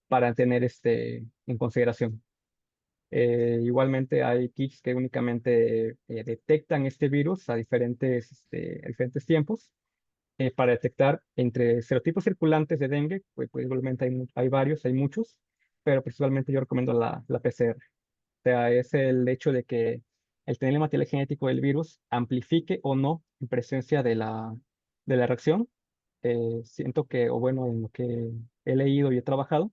para tener en consideración. Igualmente hay kits que únicamente detectan este virus a diferentes tiempos para detectar entre serotipos circulantes de dengue, pues igualmente hay varios, hay muchos, pero principalmente yo recomiendo la PCR. O sea, es el hecho de que el tener el material genético del virus amplifique o no en presencia de la reacción. Siento que, o bueno, en lo que he leído y he trabajado,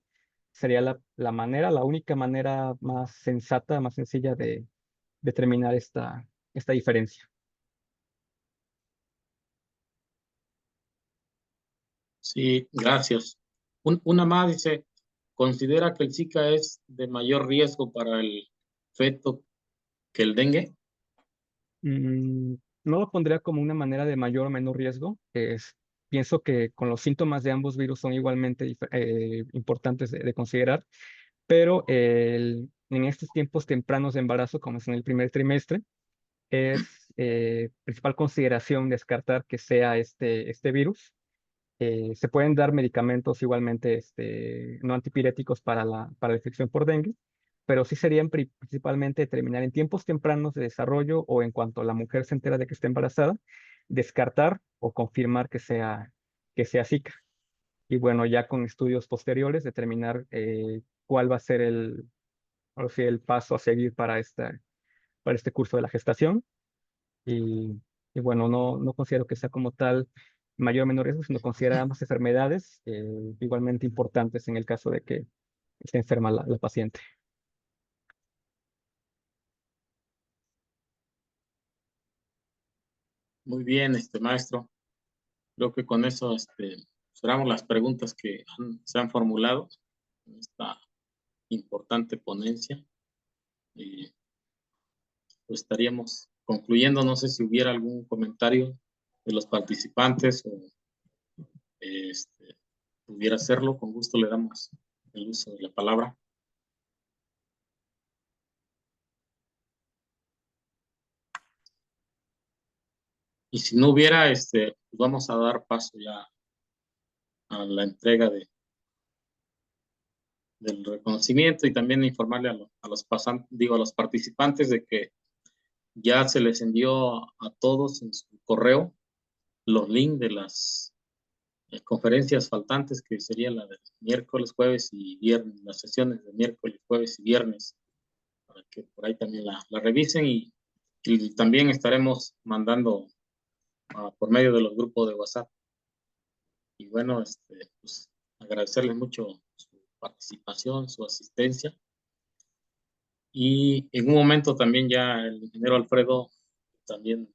sería la única manera más sensata, más sencilla de determinar esta diferencia. Sí, gracias. Una más dice, ¿considera que el Zika es de mayor riesgo para el feto que el dengue? Mm, no lo pondría como una manera de mayor o menor riesgo. Pienso que con los síntomas de ambos virus son igualmente importantes de considerar, pero en estos tiempos tempranos de embarazo, como es en el primer trimestre, es principal consideración descartar que sea este virus. Se pueden dar medicamentos igualmente no antipiréticos para la infección por dengue, pero sí serían principalmente determinar en tiempos tempranos de desarrollo o en cuanto la mujer se entera de que está embarazada, descartar o confirmar que sea Zika. Y bueno, ya con estudios posteriores determinar cuál va a ser ahora sí, el paso a seguir para este curso de la gestación. Y, y bueno, no considero que sea como tal mayor o menor riesgo, sino considera ambas enfermedades igualmente importantes en el caso de que esté enferma la paciente. Muy bien, maestro. Creo que con eso cerramos las preguntas que se han formulado en esta importante ponencia. Pues estaríamos concluyendo. No sé si hubiera algún comentario de los participantes o pudiera hacerlo. Con gusto le damos el uso de la palabra. Y si no hubiera, pues vamos a dar paso ya a la entrega del reconocimiento y también informarle a los participantes de que ya se les envió a todos en su correo los links de las conferencias faltantes, que sería la de miércoles, jueves y viernes, las sesiones de miércoles, jueves y viernes, para que por ahí también la revisen y también estaremos mandando por medio de los grupos de WhatsApp. Y bueno, pues agradecerles mucho su participación, su asistencia. Y en un momento también ya el ingeniero Alfredo, también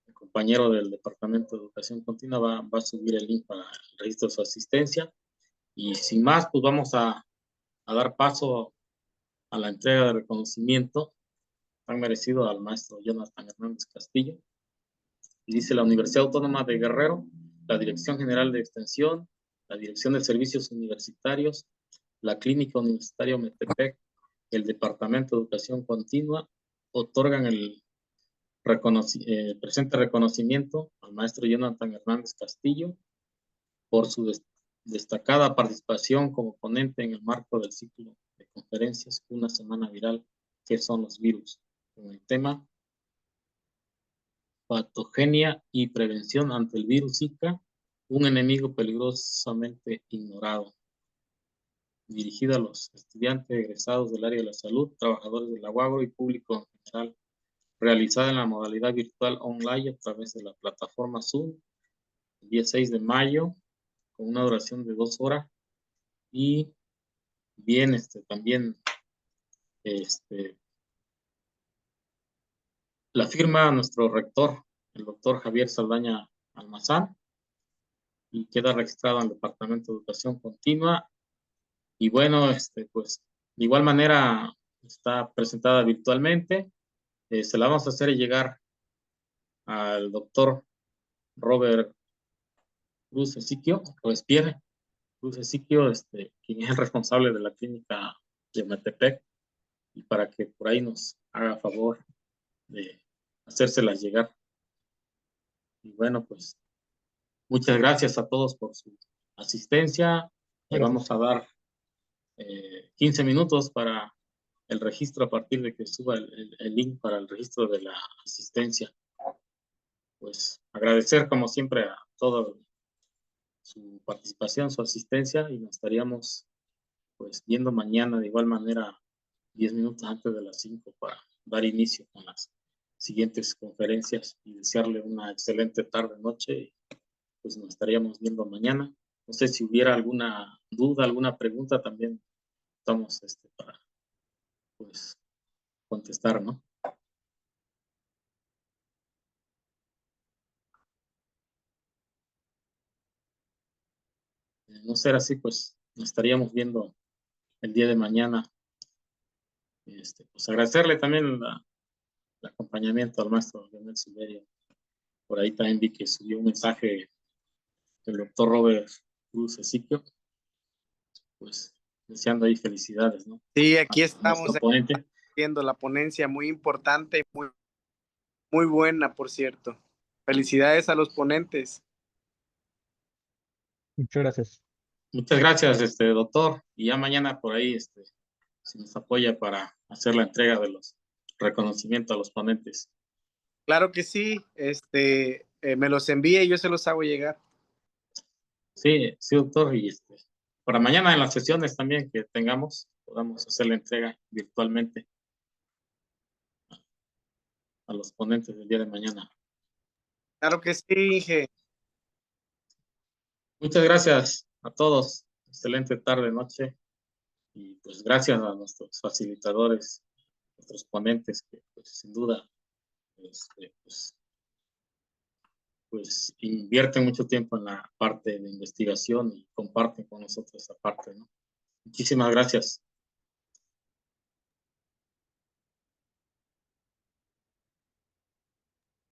el compañero del Departamento de Educación Continua, va a subir el link para el registro de su asistencia. Y sin más, pues vamos a dar paso a la entrega de reconocimiento tan merecido al maestro Jonathan Hernández Castillo. Y dice: la Universidad Autónoma de Guerrero, la Dirección General de Extensión, la Dirección de Servicios Universitarios, la Clínica Universitaria Metepec, el Departamento de Educación Continua, otorgan el presente reconocimiento al maestro Jonathan Hernández Castillo por su destacada participación como ponente en el marco del ciclo de conferencias Una Semana Viral, ¿qué son los virus?, con el tema Patogenia y prevención ante el virus Zika, un enemigo peligrosamente ignorado, dirigida a los estudiantes egresados del área de la salud, trabajadores de la UAGRO y público en general, realizada en la modalidad virtual online a través de la plataforma Zoom, el día 6 de mayo, con una duración de 2 horas. Y bien, también la firma nuestro rector, el doctor Javier Saldaña Almazán, y queda registrado en el Departamento de Educación Continua. Y bueno, pues de igual manera está presentada virtualmente. Se la vamos a hacer llegar al doctor Robert Cruz Ezequiel, Robespierre Cruz Ezequiel, quien es el responsable de la clínica de Metepec, y para que por ahí nos haga favor de hacérselas llegar. Y bueno, pues muchas gracias a todos por su asistencia. Le vamos a dar 15 minutos para el registro a partir de que suba el link para el registro de la asistencia. Pues agradecer como siempre a toda su participación, su asistencia, y nos estaríamos pues viendo mañana de igual manera 10 minutos antes de las 5 para dar inicio con las siguientes conferencias y desearle una excelente tarde, noche. Pues nos estaríamos viendo mañana. No sé si hubiera alguna duda, alguna pregunta, también estamos para pues contestar, ¿no? No ser así, pues nos estaríamos viendo el día de mañana. Pues agradecerle también el acompañamiento al maestro Leonel Silverio. Por ahí también vi que subió un mensaje del doctor Robert Cruz Ezequiel, pues deseando ahí felicidades, ¿no? Sí, aquí estamos viendo la ponencia, muy importante y muy buena, por cierto. Felicidades a los ponentes. Muchas gracias. Muchas gracias, doctor. Y ya mañana por ahí, si nos apoya para hacer la entrega de los reconocimientos a los ponentes. Claro que sí, me los envíe y yo se los hago llegar. Sí, sí, doctor, y para mañana en las sesiones también que tengamos, podamos hacer la entrega virtualmente a los ponentes del día de mañana. Claro que sí, Inge. Muchas gracias a todos. Excelente tarde, noche. Y pues gracias a nuestros facilitadores, nuestros ponentes, que pues sin duda pues invierten mucho tiempo en la parte de investigación y comparten con nosotros esa parte, ¿no? Muchísimas gracias.